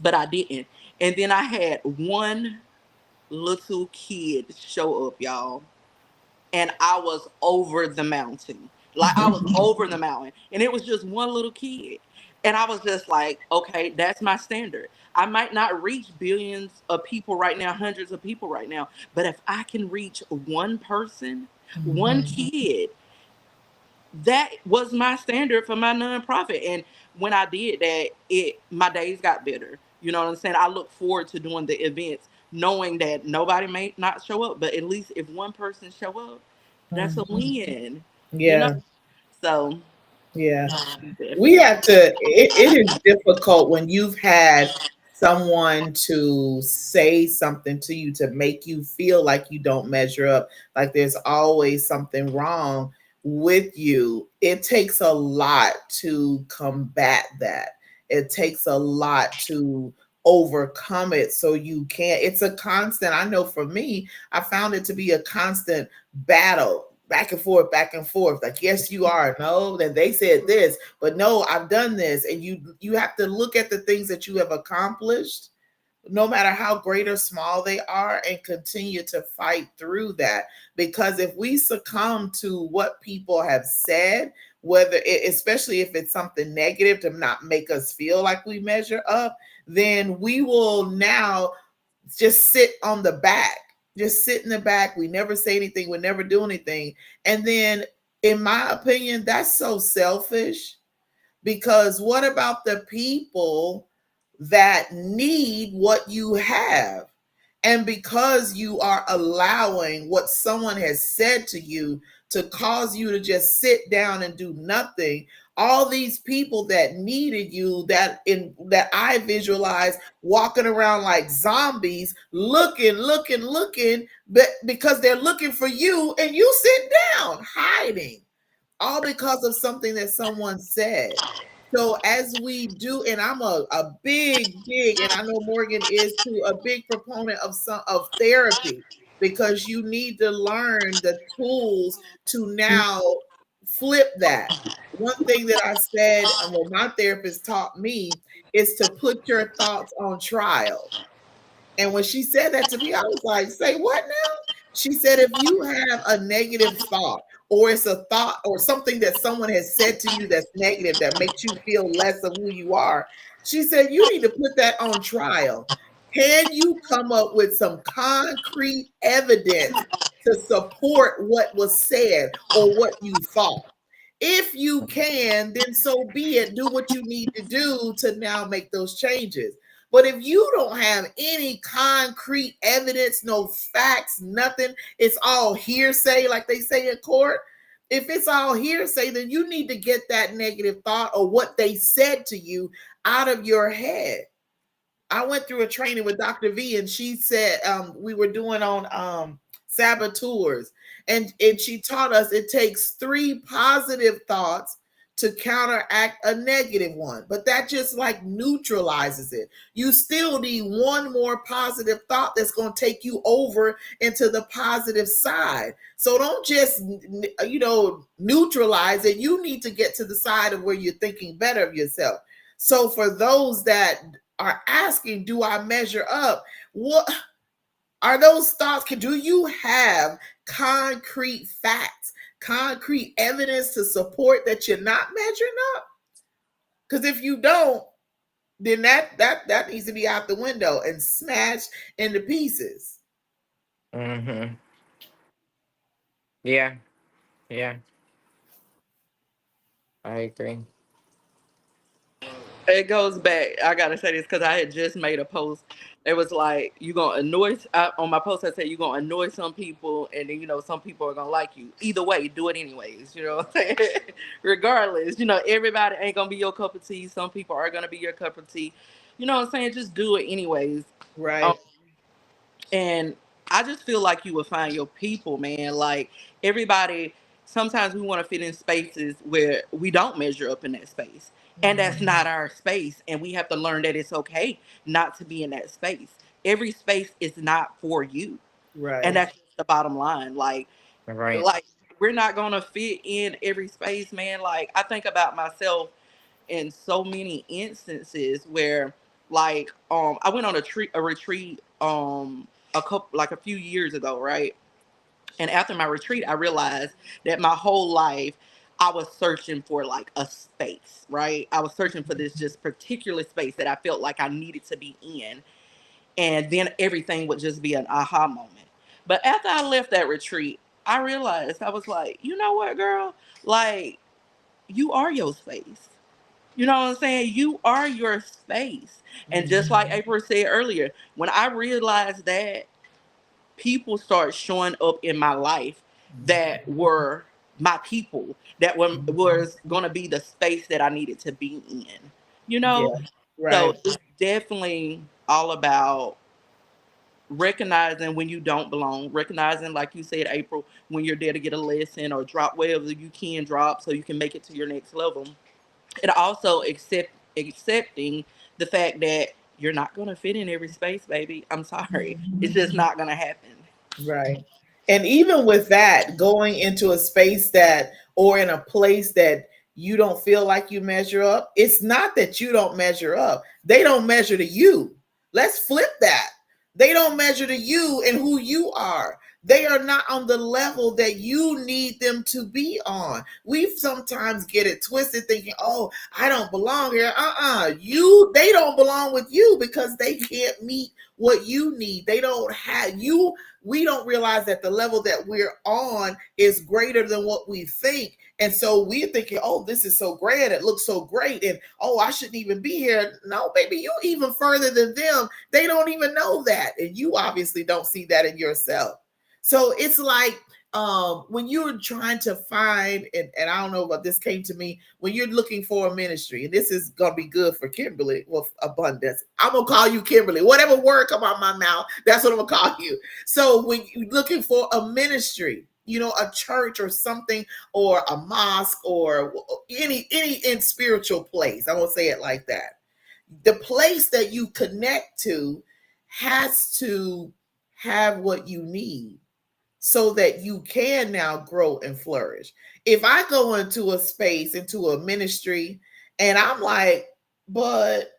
but I didn't. And then I had one little kid show up, y'all, and I was over the mountain. Like I was over the mountain. And it was just one little kid. And I was just like, okay, that's my standard. I might not reach billions of people right now, hundreds of people right now, but if I can reach one person, one Mm-hmm. kid, that was my standard for my nonprofit. And when I did that, my days got better. You know what I'm saying? I look forward to doing the events, knowing that nobody may not show up, but at least if one person show up, that's a Mm-hmm. win. You know? Yeah. So Yeah. We definitely. have to, it is difficult when you've had someone to say something to you to make you feel like you don't measure up, like there's always something wrong with you. It takes a lot to combat that. It takes a lot to overcome it so you can't. It's a constant. I know for me, I found it to be a constant battle, back and forth, back and forth. Like, yes, you are. No, then they said this, but no, I've done this. And you have to look at the things that you have accomplished, no matter how great or small they are, and continue to fight through that. Because if we succumb to what people have said, especially if it's something negative to not make us feel like we measure up, then we will now just sit on the back, just sit in the back. We never say anything, we never do anything. And then, in my opinion, that's so selfish, because what about the people that need what you have? And because you are allowing what someone has said to you to cause you to just sit down and do nothing, all these people that needed you, that I visualize walking around like zombies, looking, but because they're looking for you, and you sit down hiding, all because of something that someone said. So as we do, and I'm a big, and I know Morgan is too, a big proponent of therapy, because you need to learn the tools to now flip that. One thing that I said, well, my therapist taught me, is to put your thoughts on trial. And when she said that to me, I was like, say what now? She said, if you have a negative thought, or it's a thought or something that someone has said to you that's negative, that makes you feel less of who you are, she said, you need to put that on trial. Can you come up with some concrete evidence to support what was said or what you thought? If you can, then so be it. Do what you need to do to now make those changes. But if you don't have any concrete evidence, no facts, nothing, it's all hearsay, like they say in court. If it's all hearsay, then you need to get that negative thought or what they said to you out of your head. I went through a training with Dr. V, and she said, we were doing on saboteurs, and she taught us it takes 3 positive thoughts to counteract a negative one, but that just like neutralizes it. You still need one more positive thought that's going to take you over into the positive side. So don't just, neutralize it. You need to get to the side of where you're thinking better of yourself. So for those that are asking, do I measure up? What are those thoughts? Do you have concrete facts, concrete evidence to support that you're not measuring up? Because if you don't, then that needs to be out the window and smashed into pieces. Mm-hmm. Yeah. Yeah. I agree. It goes back. I gotta say this because I had just made a post. It was like you gonna annoy. On my post, I said you gonna annoy some people, and then some people are gonna like you. Either way, do it anyways. You know what I'm saying? Regardless, everybody ain't gonna be your cup of tea. Some people are gonna be your cup of tea. You know what I'm saying? Just do it anyways. Um, Right. and I just feel like you will find your people, man. Like everybody, sometimes we want to fit in spaces where we don't measure up in that space. And that's not our space. And we have to learn that it's okay not to be in that space. Every space is not for you. And Right. that's just the bottom line. Right. Like we're not gonna fit in every space, man. Like I think about myself in so many instances where I went on a retreat a few years ago, right? And after my retreat I realized that my whole life I was searching for like a space, right? I was searching for this just particular space that I felt like I needed to be in, and then everything would just be an aha moment. But after I left that retreat, I realized, I was like, you know what, girl? Like, you are your space. You know what I'm saying? You are your space. And just like April said earlier, when I realized that, people start showing up in my life that were my people, that was going to be the space that I needed to be in. You know? Yeah. So Right. it's definitely all about recognizing when you don't belong, recognizing, like you said, April, when you're there to get a lesson or drop wherever you can drop so you can make it to your next level. And also accepting the fact that you're not going to fit in every space, baby. I'm sorry. It's just not going to happen. Right. And even with that, going into a space that, or in a place that you don't feel like you measure up, it's not that you don't measure up. They don't measure to you. Let's flip that. They don't measure to you and who you are. They are not on the level that you need them to be on. We sometimes get it twisted thinking, oh, I don't belong here. They don't belong with you because they can't meet what you need. They don't have you. We don't realize that the level that we're on is greater than what we think. And so we're thinking, oh, this is so great. It looks so great. And oh, I shouldn't even be here. No, baby, you're even further than them. They don't even know that. And you obviously don't see that in yourself. So it's like when you're trying to find, and I don't know what this came to me, when you're looking for a ministry, and this is going to be good for Kimberly with abundance. I'm going to call you Kimberly. Whatever word come out my mouth, that's what I'm going to call you. So when you're looking for a ministry, a church or something, or a mosque, or any in spiritual place, I won't say it like that. The place that you connect to has to have what you need so that you can now grow and flourish. If I go into a space, into a ministry, and I'm like, but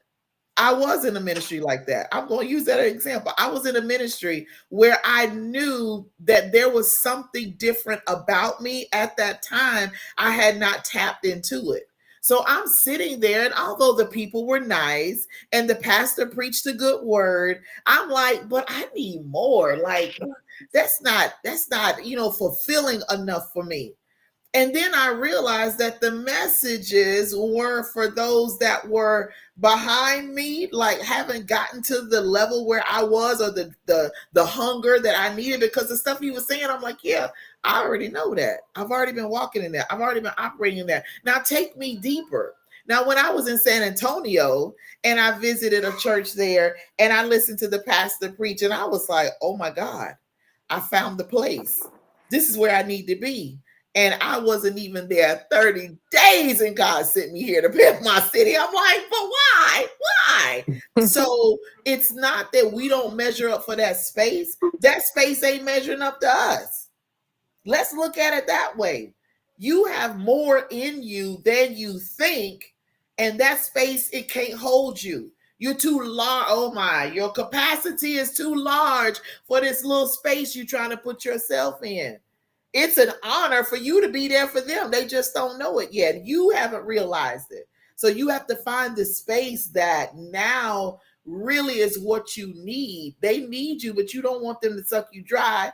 I was in a ministry like that. I'm going to use that example. I was in a ministry where I knew that there was something different about me at that time. I had not tapped into it. So I'm sitting there, and although the people were nice and the pastor preached a good word, I'm like, but I need more. Like, that's not fulfilling enough for me. And then I realized that the messages were for those that were behind me, like haven't gotten to the level where I was, or the hunger that I needed. Because the stuff he was saying, I'm like, yeah, I already know that. I've already been walking in that. I've already been operating in that. Now take me deeper. Now, when I was in San Antonio and I visited a church there and I listened to the pastor preach, and I was like, oh my God, I found the place. This is where I need to be. And I wasn't even there 30 days, and God sent me here to pimp my city. I'm like, but why? Why? So it's not that we don't measure up for that space. That space ain't measuring up to us. Let's look at it that way. You have more in you than you think, and that space, it can't hold you. You're too large. Oh my, your capacity is too large for this little space you're trying to put yourself in. It's an honor for you to be there for them. They just don't know it yet. You haven't realized it. So you have to find the space that now really is what you need. They need you, but you don't want them to suck you dry.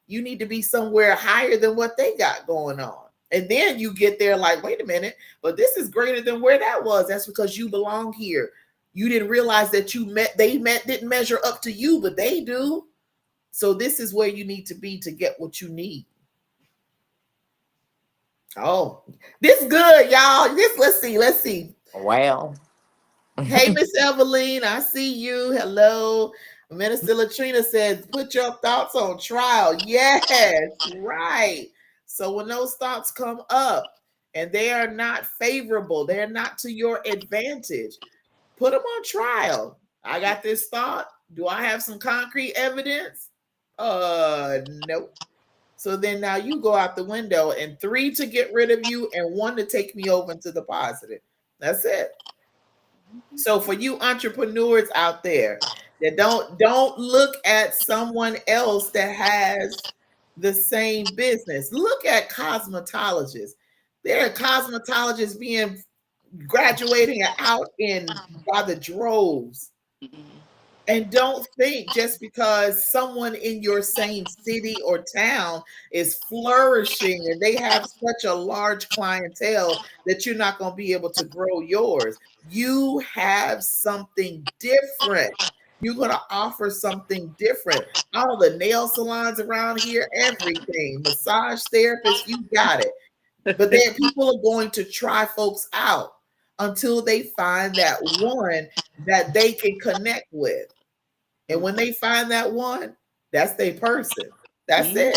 You need to be somewhere higher than what they got going on. And then you get there like, wait a minute, but this is greater than where that was. That's because you belong here. You didn't realize that didn't measure up to you, but they do. So this is where you need to be to get what you need. Oh, this good, y'all. Let's see. Well, Hey, Miss Eveline, I see you. Hello. Minister Latrina says, put your thoughts on trial. Yes, right. So when those thoughts come up and they are not favorable, they're not to your advantage, put them on trial. I got this thought. Do I have some concrete evidence? Nope. So then now you go out the window, and 3 to get rid of you and 1 to take me over into the positive. That's it. So for you entrepreneurs out there that don't look at someone else that has the same business. Look at cosmetologists. There are cosmetologists being graduating out in by the droves. And don't think just because someone in your same city or town is flourishing and they have such a large clientele that you're not going to be able to grow yours. You have something different. You're going to offer something different. All the nail salons around here, everything, massage therapists, you got it. But then people are going to try folks out until they find that one that they can connect with. And when they find that one, that's their person. That's it.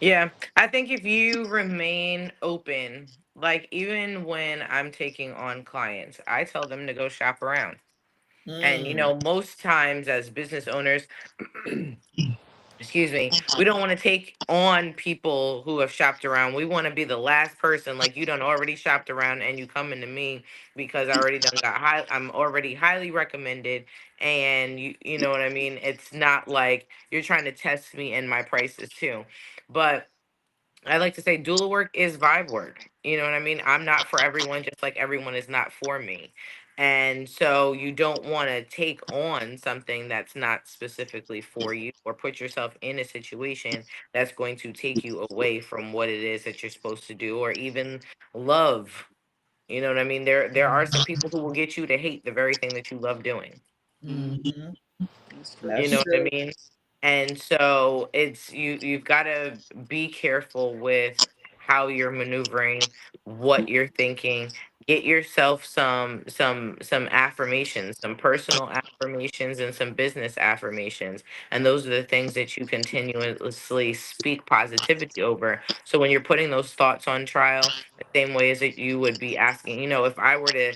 yeah, I think if you remain open, like even when I'm taking on clients, I tell them to go shop around. And Mm, most times as business owners, excuse me, we don't want to take on people who have shopped around. We want to be the last person, like you done already shopped around and you coming to me because I already done got high. I'm already highly recommended, and you know what I mean. It's not like you're trying to test me and my prices too, but I like to say doula work is vibe work. You know what I mean? I'm not for everyone, just like everyone is not for me. And so you don't want to take on something that's not specifically for you or put yourself in a situation that's going to take you away from what it is that you're supposed to do or even love. You know what I mean? There are some people who will get you to hate the very thing that you love doing. mm-hmm. That's true. You That's know what I true. mean? And so it's you've got to be careful with how you're maneuvering, what you're thinking. Get yourself some affirmations, some personal affirmations and some business affirmations. And those are the things that you continuously speak positivity over. So when you're putting those thoughts on trial, the same way as that you would be asking, if I were to,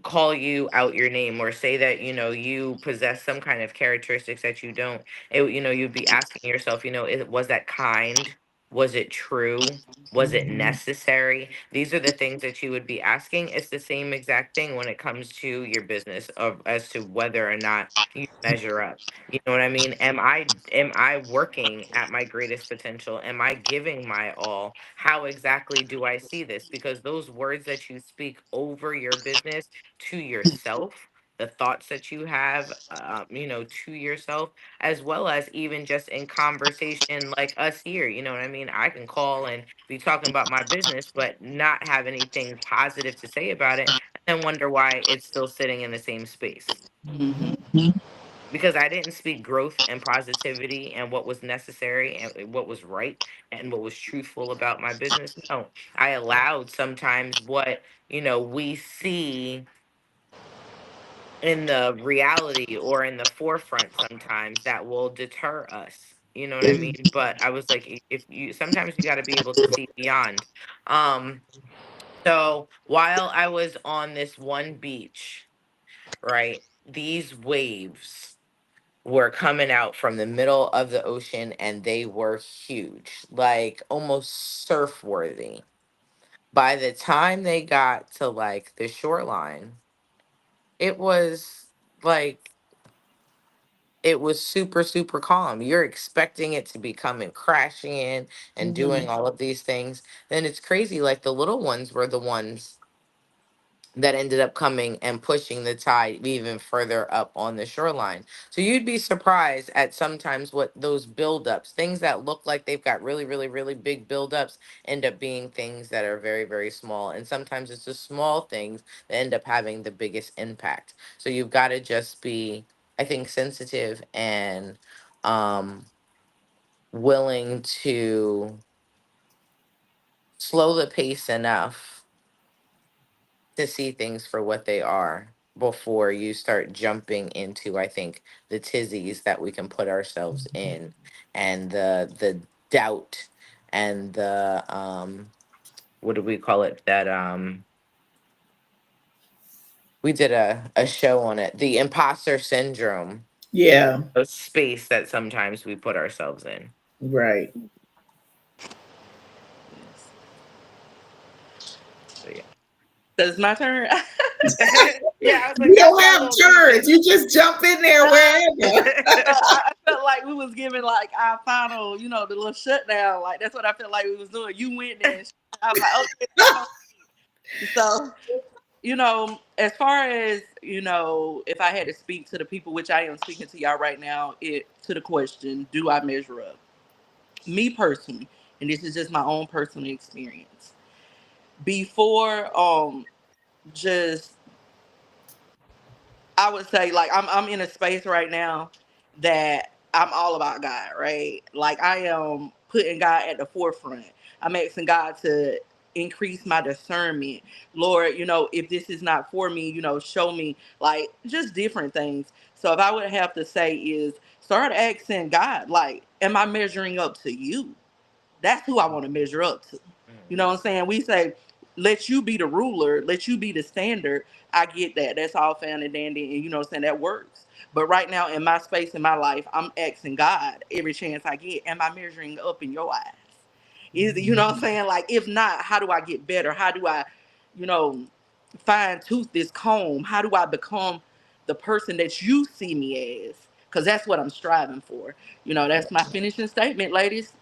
call you out your name or say that you possess some kind of characteristics that you don't, you'd be asking yourself, was that kind, was it true, was it necessary? These are the things that you would be asking. It's the same exact thing when it comes to your business of as to whether or not you measure up. You know what I mean? Am I working at my greatest potential? Am I giving my all? How exactly do I see this? Because those words that you speak over your business to yourself, the thoughts that you have, to yourself, as well as even just in conversation like us here. You know what I mean? I can call and be talking about my business, but not have anything positive to say about it, and then wonder why it's still sitting in the same space because I didn't speak growth and positivity and what was necessary and what was right and what was truthful about my business. No, I allowed sometimes what, we see in the reality or in the forefront sometimes that will deter us. You know what I mean? But I was like, if you sometimes you got to be able to see beyond. Um, so while I was on this one beach, right, these waves were coming out from the middle of the ocean and they were huge, like almost surf worthy. By the time they got to like the shoreline, it was like it was super super calm. You're expecting it to be coming crashing in and doing Mhm. all of these things. Then it's crazy, like the little ones were the ones that ended up coming and pushing the tide even further up on the shoreline. So you'd be surprised at sometimes what those buildups, things that look like they've got really, really, really big buildups, end up being things that are very, very small. And sometimes it's the small things that end up having the biggest impact. So you've got to just be, I think, sensitive and um, willing to slow the pace enough to see things for what they are before you start jumping into, I think, the tizzies that we can put ourselves in, and the doubt, and the what do we call it, that we did a show on it, the imposter syndrome, Yeah, a space that sometimes we put ourselves in. right. Yes. So yeah. So it's my turn. Yeah, I was like, We that's don't my have little 2 cents. turns. You just jump in there wherever. I felt like we was giving like our final, the little shutdown. Like that's what I felt like we was doing. You went there. And I was like, okay, it's on. So as far as if I had to speak to the people, which I am speaking to y'all right now, it to the question, do I measure up? Me personally, and this is just my own personal experience. Before, just I would say like I'm in a space right now that I'm all about God, right? Like I am putting God at the forefront. I'm asking God to increase my discernment. Lord, if this is not for me, show me like just different things. So if I would have to say is start asking God, like, am I measuring up to you? That's who I want to measure up to. You know what I'm saying? We say, let you be the ruler, let you be the standard. I get that. That's all fine and dandy. And you know what I'm saying? That works. But right now in my space in my life, I'm asking God every chance I get, am I measuring up in your eyes? Is you know what I'm saying? Like, if not, how do I get better? How do I, you know, fine tooth this comb? How do I become the person that you see me as? Because that's what I'm striving for. That's my finishing statement, ladies.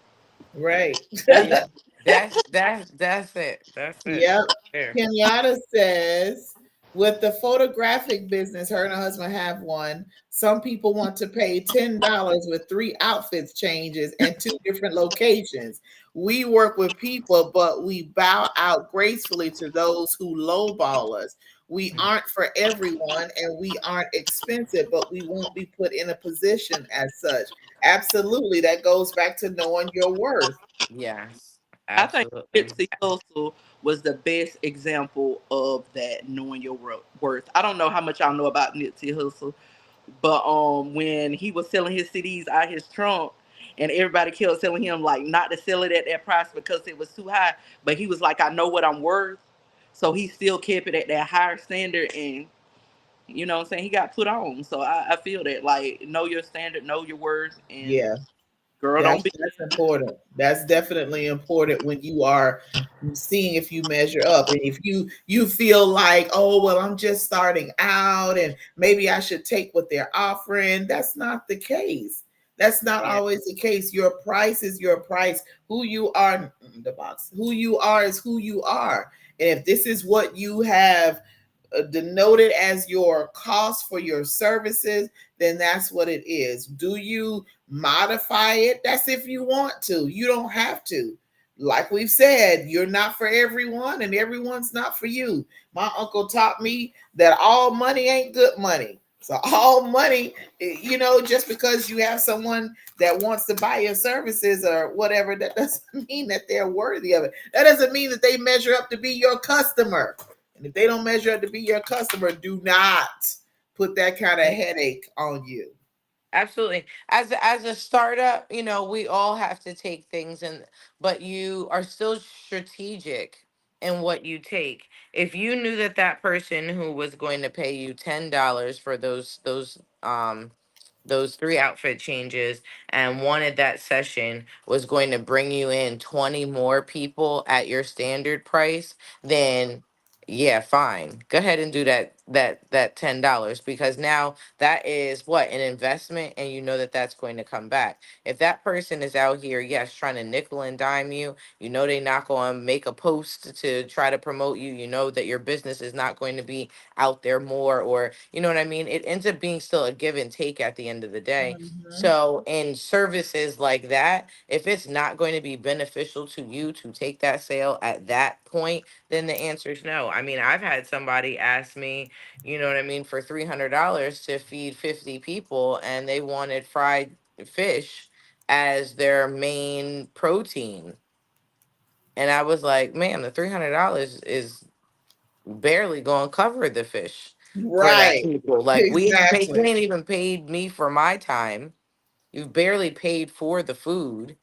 Right. Yeah, that's it. That's it. Yep. There. Kenyatta says, with the photographic business, her and her husband have one. Some people want to pay $10 with 3 outfits changes and 2 different locations. We work with people, but we bow out gracefully to those who lowball us. We aren't for everyone and we aren't expensive, but we won't be put in a position as such. Absolutely. That goes back to knowing your worth. Yes, I think absolutely. Nipsey Hussle was the best example of that, knowing your worth. I don't know how much y'all know about Nipsey Hussle, but when he was selling his CDs out his trunk, and everybody kept telling him like not to sell it at that price because it was too high, but he was like, I know what I'm worth, so he still kept it at that higher standard, and you know what I'm saying, he got put on. So I feel that, like, know your standard, know your worth, and Yeah. girl, That's don't be. that's important. That's definitely important when you are seeing if you measure up and if you feel like, oh well, I'm just starting out and maybe I should take what they're offering. That's not the case. That's not Yeah. always the case. Your price is your price. Who you are, the box. Who you are is who you are. And if this is what you have denoted as your cost for your services, then that's what it is. Do you modify it? That's if you want to. You don't have to. Like we've said, you're not for everyone, and everyone's not for you. My uncle taught me that all money ain't good money. So, all money, just because you have someone that wants to buy your services or whatever, that doesn't mean that they're worthy of it. That doesn't mean that they measure up to be your customer. And if they don't measure up to be your customer, do not put that kind of headache on you. Absolutely. As a startup, we all have to take things, and but you are still strategic in what you take. If you knew that that person who was going to pay you $10 for those three outfit changes and wanted that session was going to bring you in 20 more people at your standard price, then yeah, fine. Go ahead and do that $10, because now that is what, an investment, and you know that that's going to come back. If that person is out here, yes, trying to nickel and dime you, they're not going to make a post to try to promote you. You know that your business is not going to be out there more, or you know what I mean. It ends up being still a give and take at the end of the day. Mhm. So in services like that, if it's not going to be beneficial to you to take that sale at that point, then the answer is no. I mean, I've had somebody ask me, you know what I mean, for $300 to feed 50 people, and they wanted fried fish as their main protein. And I was like, man, the $300 is barely going to cover the fish for that Right. people. Like, you Exactly. ain't even paid me for my time. You've barely paid for the food.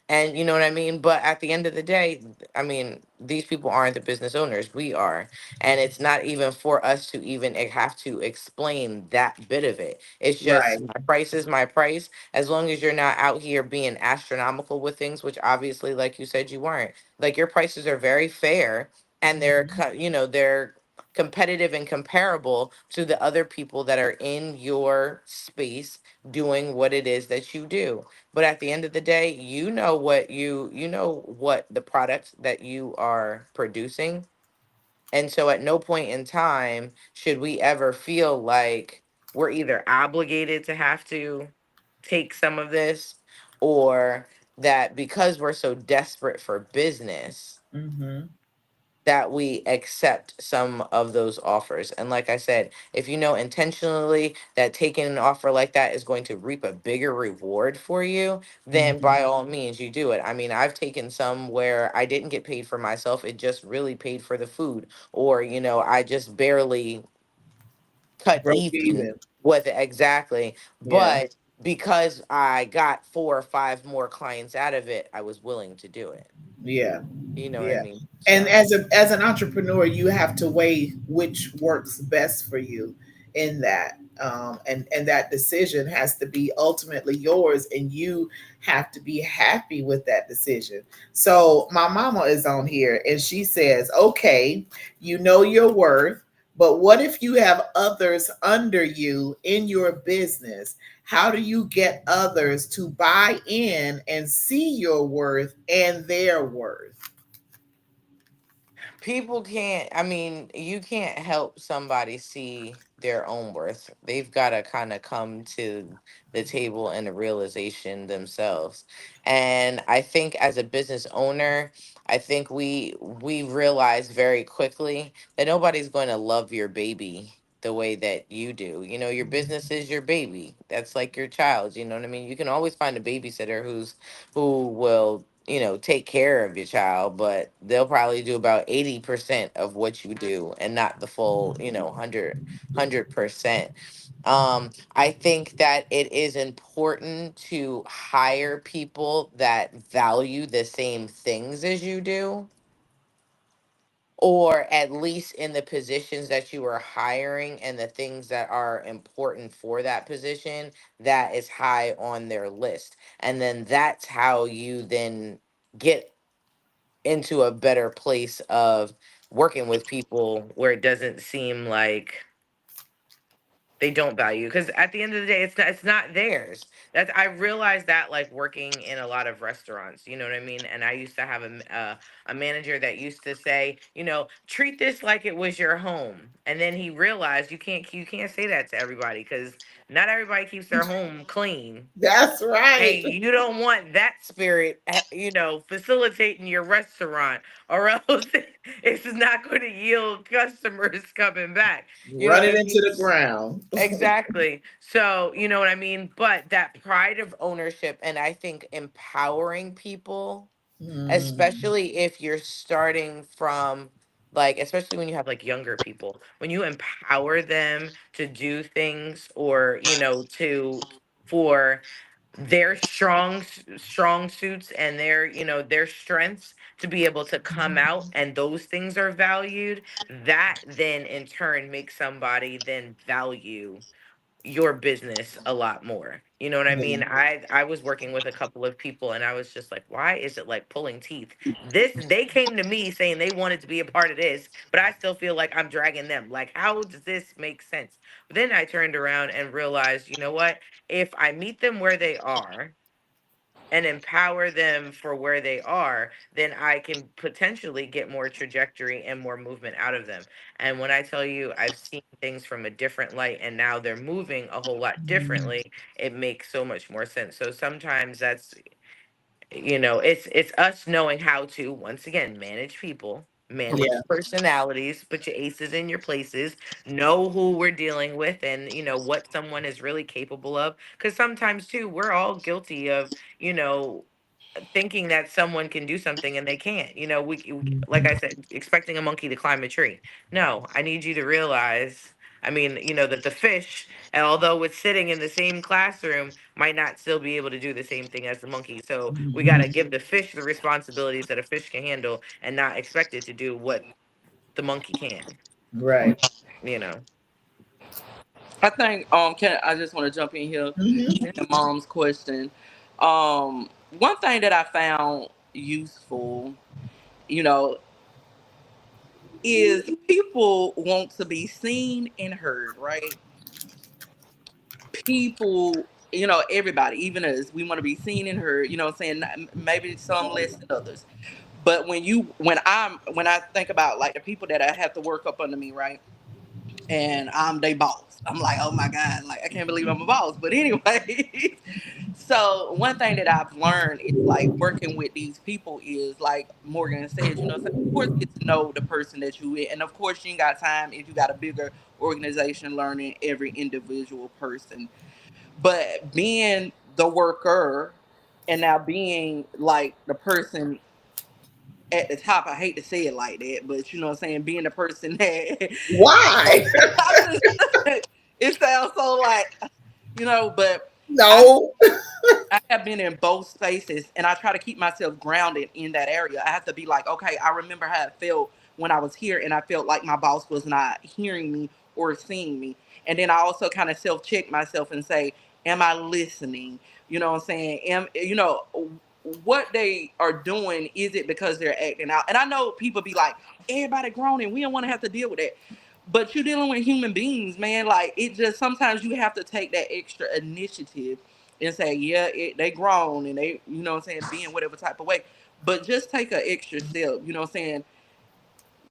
And you know what I mean? But at the end of the day, I mean, these people aren't the business owners. We are. And it's not even for us to even have to explain that bit of it. It's just Right. my price is my price. As long as you're not out here being astronomical with things, which obviously, like you said, you weren't. Like, your prices are very fair, and Mhm. they're competitive and comparable to the other people that are in your space doing what it is that you do. But at the end of the day, you know what the product that you are producing. And so at no point in time should we ever feel like we're either obligated to have to take some of this, or that because we're so desperate for business Mhm. that we accept some of those offers. And like I said, if you know intentionally that taking an offer like that is going to reap a bigger reward for you, then Mhm. by all means you do it. I mean, I've taken some where I didn't get paid for myself, it just really paid for the food, or I just barely cut Broke even even. with it, exactly. Yeah. But because I got four or five more clients out of it, I was willing to do it. Yeah. You know what I Yeah. mean? And So as an entrepreneur, you have to weigh which works best for you in that. And that decision has to be ultimately yours, and you have to be happy with that decision. So my mama is on here, and she says, okay, you know your worth, but what if you have others under you in your business? How do you get others to buy in and see your worth and their worth? people can't, I mean, you can't help somebody see their own worth. They've got to kind of come to the table and the realization themselves. And I think as a business owner, I think we realize very quickly that nobody's going to love your baby the way that you do. Your business is your baby. That's like your child, you know what I mean? You can always find a babysitter who will take care of your child, but they'll probably do about 80% of what you do and not the full 100%. I think that it is important to hire people that value the same things as you do, or at least in the positions that you are hiring and the things that are important for that position, that is high on their list. And then that's how you then get into a better place of working with people where it doesn't seem like they don't value, because at the end of the day it's not theirs. That's, I realized that, like, working in a lot of restaurants, you know what I mean. And I used to have a manager that used to say, treat this like it was your home. And then he realized you can't say that to everybody, because not everybody keeps their home clean. That's Hey, right. you don't want that spirit, facilitating your restaurant, or else it's not going to yield customers coming back. You know Run what it I into mean? the ground. Exactly. So, you know what I mean? But that pride of ownership, and I think empowering people, Mm, especially if you're starting from, like, especially when you have like younger people, when you empower them to do things, or to for their strong suits and their, their strengths to be able to come out, and those things are valued, that then in turn makes somebody then value your business a lot more. You know what I Yeah. mean? I was working with a couple of people, and I was just like, why is it like pulling teeth? This They came to me saying they wanted to be a part of this, but I still feel like I'm dragging them. Like, how does this make sense? But then I turned around and realized, you know what? If I meet them where they are and empower them for where they are, then I can potentially get more trajectory and more movement out of them. And when I tell you I've seen things from a different light and now they're moving a whole lot differently, it makes so much more sense. So sometimes that's, it's us knowing how to, once again, manage people, manage Yeah. personalities, put your aces in your places, know who we're dealing with, and what someone is really capable of. Because sometimes too, we're all guilty of, you know thinking that someone can do something and they can't. Like I said, expecting a monkey to climb a tree. No, I need you to realize, I mean, that the fish, and although it's sitting in the same classroom, might not still be able to do the same thing as the monkey. So we got to give the fish the responsibilities that a fish can handle and not expect it to do what the monkey can, Right. you know. I think can I just want to jump in here Mhm. to mom's question. One thing that I found useful, you know, is people want to be seen and heard, right? People, everybody, even us, we want to be seen and heard, what I'm saying? Maybe some less than others. But when I think about like the people that I have to work up under me, right? And I'm their boss. I'm like, oh my God, like I can't believe I'm a boss. But anyway, so one thing that I've learned is like working with these people is like Morgan said, so of course get to know the person that you with. And of course you ain't got time if you got a bigger organization learning every individual person. But being the worker and now being like the person at the top, I hate to say it like that, but you know what I'm saying, being the person that Why? I'm just, it sounds so like, but I No. I have been in both spaces and I try to keep myself grounded in that area. I have to be like, okay, I remember how it felt when I was here and I felt like my boss was not hearing me or seeing me. And then I also kind of self check myself and say, am I listening? You know what I'm saying? What they are doing, is it because they're acting out? And I know people be like, everybody grown and we don't want to have to deal with that. But you're dealing with human beings, man. Like it just sometimes you have to take that extra initiative and say, yeah, they grown and they, what I'm saying, being whatever type of way. But just take an extra step, what I'm saying,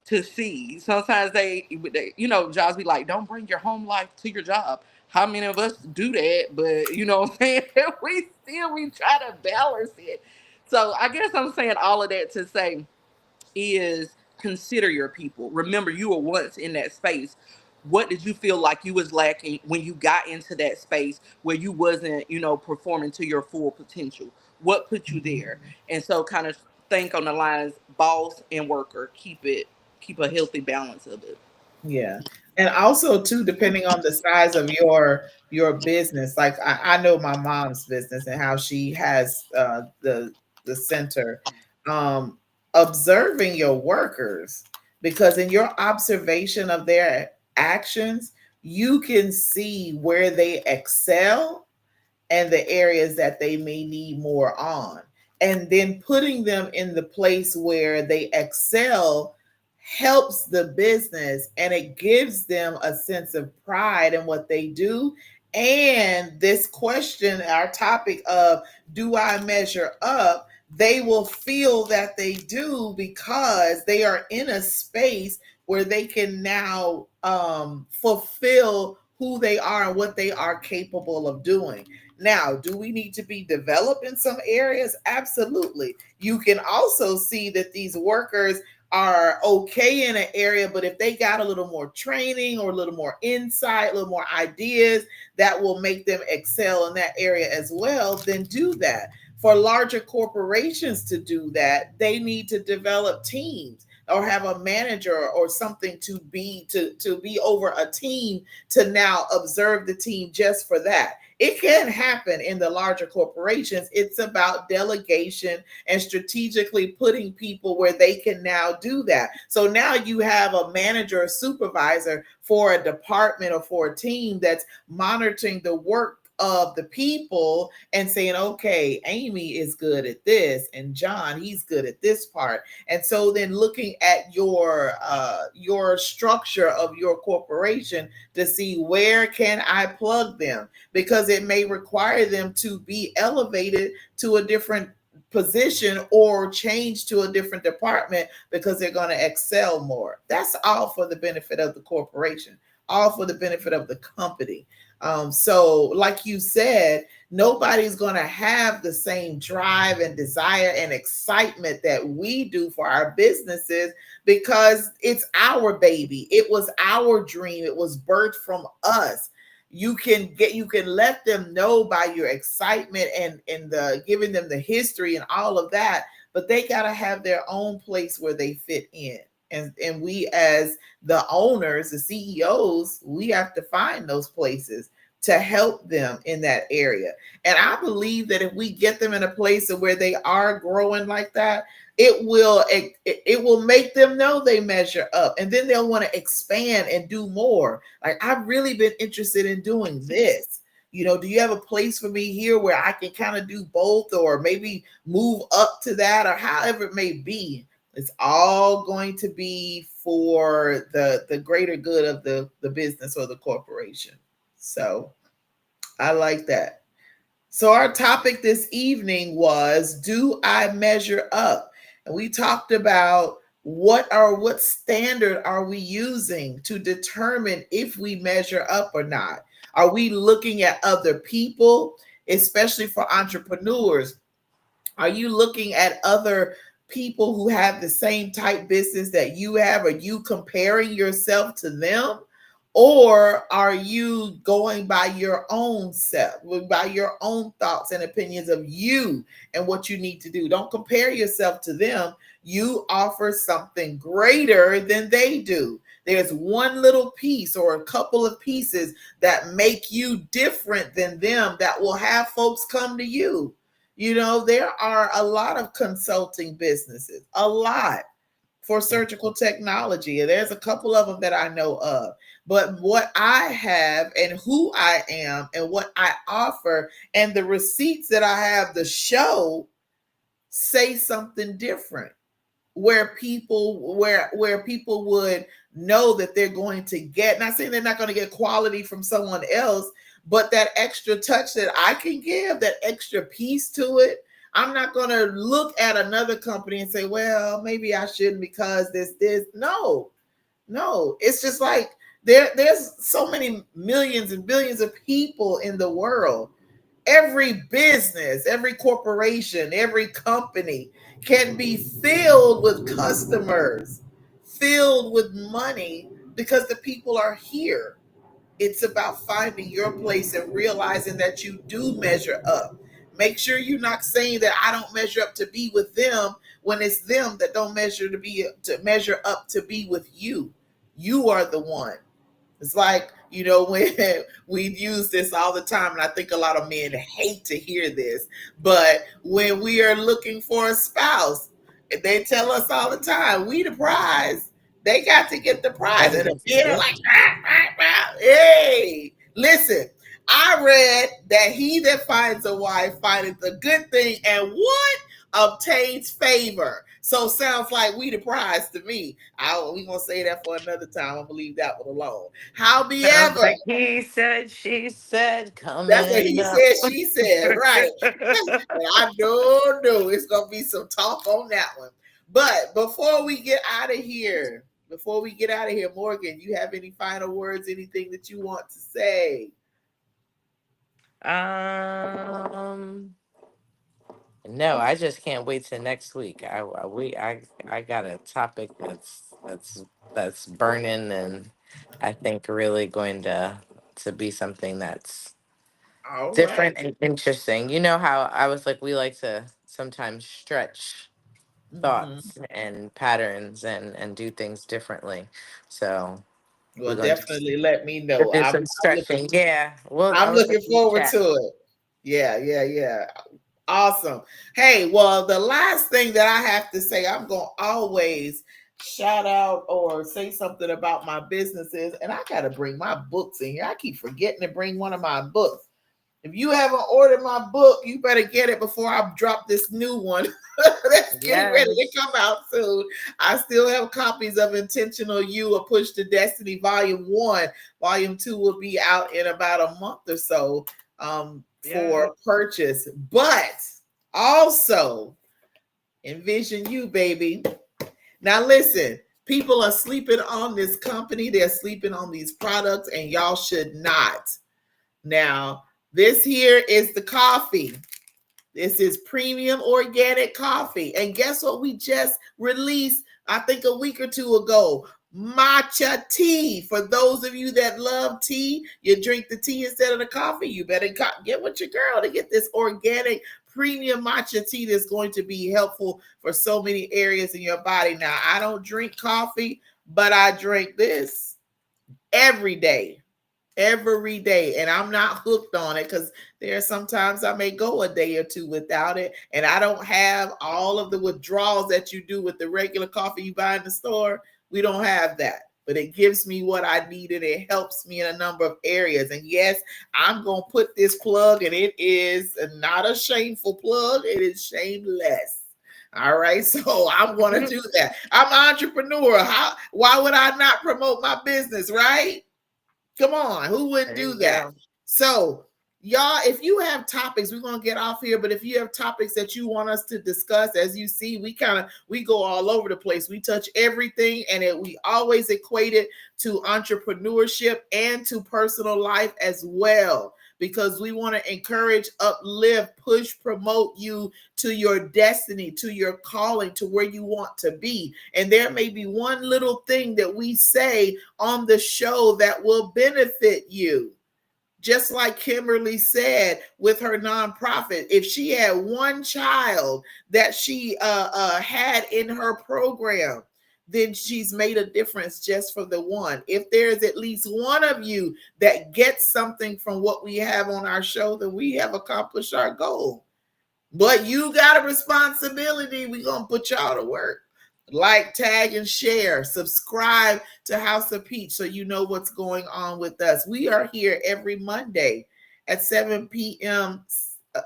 to see. Sometimes jobs be like, don't bring your home life to your job. How many of us do that? But you know what I'm saying? we try to balance it. So I guess I'm saying all of that to say is consider your people. Remember, you were once in that space. What did you feel like you was lacking when you got into that space where you wasn't, performing to your full potential? What put you there? And so kind of think on the lines boss and worker, keep a healthy balance of it. Yeah. And also too, depending on the size of your business, like I know my mom's business and how she has the center. Um Observing your workers, because in your observation of their actions, you can see where they excel and the areas that they may need more on. And then putting them in the place where they excel helps the business, and it gives them a sense of pride in what they do. And this question, our topic of do I measure up? They will feel that they do because they are in a space where they can now fulfill who they are and what they are capable of doing. Now, do we need to be developed in some areas? Absolutely. You can also see that these workers are okay in an area, but if they got a little more training or a little more insight, a little more ideas that will make them excel in that area as well, then do that. For larger corporations to do that, they need to develop teams. or have a manager or something to be over a team to now observe the team just for that. It can happen in the larger corporations. It's about delegation and strategically putting people where they can now do that. So now you have a manager or supervisor for a department or for a team that's monitoring the work of the people and saying, okay, Amy is good at this and John, he's good at this part. And so then looking at your structure of your corporation to see where can I plug them, because it may require them to be elevated to a different position or change to a different department because they're going to excel more. That's all for the benefit of the corporation, all for the benefit of the company. So, like you said, nobody's going to have the same drive and desire and excitement that we do for our businesses because it's our baby. It was our dream. It was birthed from us. You can let them know by your excitement and the giving them the history and all of that, but they got to have their own place where they fit in. And we as the owners, the CEOs, we have to find those places to help them in that area. And I believe that if we get them in a place where they are growing like that, it will make them know they measure up, and then they'll want to expand and do more. Like, I've really been interested in doing this. Do you have a place for me here where I can kind of do both, or maybe move up to that, or however it may be? It's all going to be for the greater good of the business or the corporation. So I like that. So our topic this evening was, do I measure up? And we talked about what standard are we using to determine if we measure up or not? Are we looking at other people, especially for entrepreneurs? Are you looking at other people who have the same type business that you have? Are you comparing yourself to them? Or are you going by your own self, by your own thoughts and opinions of you and what you need to do? Don't compare yourself to them. You offer something greater than they do. There's one little piece or a couple of pieces that make you different than them that will have folks come to you. There are a lot of consulting businesses, a lot for surgical technology. And there's a couple of them that I know of. But what I have and who I am and what I offer and the receipts that I have to show say something different, where people would know that they're going to get, not saying they're not going to get quality from someone else, but that extra touch that I can give, that extra piece to it. I'm not going to look at another company and say, well, maybe I shouldn't because this. No, it's just like there's so many millions and billions of people in the world. Every business, every corporation, every company can be filled with customers, filled with money, because the people are here. It's about finding your place and realizing that you do measure up. Make sure you're not saying that I don't measure up to be with them when it's them that don't measure up to be with you. You are the one. It's like, when we use this all the time, and I think a lot of men hate to hear this, but when we are looking for a spouse, they tell us all the time, we the prize. They got to get the prize. And the men are like, ah, ah, ah. Hey, listen, I read that he that finds a wife findeth a good thing and what? Obtains favor. So sounds like we the prize to me. We gonna say that for another time. I'm gonna leave that one alone. Sounds However, like he said, she said, that's what coming he up. said, she said, right. And I don't know. It's gonna be some talk on that one. But before we get out of here, Morgan, you have any final words, anything that you want to say? um, no, I just can't wait till next week. I got a topic that's burning, and I think really going to be something that's All right. different and interesting. You know how I was like, we like to sometimes stretch Mm-hmm. thoughts and patterns and do things differently. So we're Well, going to definitely let me know. do some stretching. Yeah, well, I'm I'm gonna looking send you the forward chat. to it. Yeah, yeah, yeah. Awesome. Hey, well, the last thing that I have to say, I'm going to always shout out or say something about my businesses. And I got to bring my books in here. I keep forgetting to bring one of my books. If you haven't ordered my book, you better get it before I drop this new one that's getting ready to Yes. come out soon. I still have copies of Intentional You, A Push to Destiny, Volume 1. Volume 2 will be out in about a month or so Yeah. for purchase. But also, Envision You, baby. Now, listen, people are sleeping on this company, they're sleeping on these products, and y'all should not. Now, this here is the coffee. This is premium organic coffee. And guess what? We just released, I think a week or two ago, matcha tea. For those of you that love tea, you drink the tea instead of the coffee, you better get with your girl to get this organic premium matcha tea that's going to be helpful for so many areas in your body. Now, I don't drink coffee, but I drink this every day, and I'm not hooked on it because there are sometimes I may go a day or two without it, and I don't have all of the withdrawals that you do with the regular coffee you buy in the store. We don't have that, but it gives me what I need, and it helps me in a number of areas. And yes, I'm gonna put this plug, and it is not a shameful plug, it is shameless. All right, so I'm gonna do that. I'm an entrepreneur. Why would I not promote my business, right? Come on, who wouldn't There do you that? go. So, y'all, if you have topics, we're gonna get off here. But if you have topics that you want us to discuss, as you see, we go all over the place. We touch everything, and we always equate it to entrepreneurship and to personal life as well. Because we want to encourage, uplift, push, promote you to your destiny, to your calling, to where you want to be. And there may be one little thing that we say on the show that will benefit you. Just like Kimberly said with her nonprofit, if she had one child that she had in her program, then she's made a difference just for the one. If there's at least one of you that gets something from what we have on our show, then we have accomplished our goal. But you got a responsibility. We're going to put y'all to work. Like, tag, and share. Subscribe to House of Peach so you know what's going on with us. We are here every Monday at 7 p.m.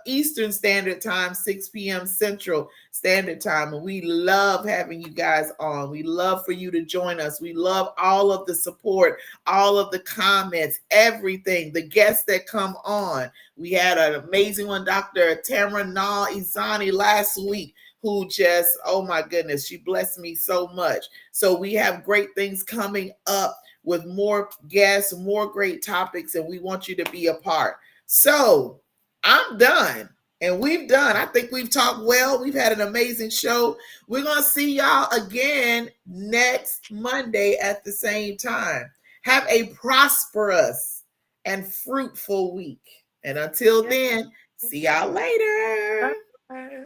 Eastern Standard Time, 6 p.m. Central Standard Time. And we love having you guys on. We love for you to join us. We love all of the support, all of the comments, everything, the guests that come on. We had an amazing one, Dr. Tamara Nal Izani, last week, who just, oh my goodness, she blessed me so much. So we have great things coming up with more guests, more great topics, and we want you to be a part. So I'm done. And we've done. I think we've talked well. We've had an amazing show. We're going to see y'all again next Monday at the same time. Have a prosperous and fruitful week. And until then, see y'all later. Bye.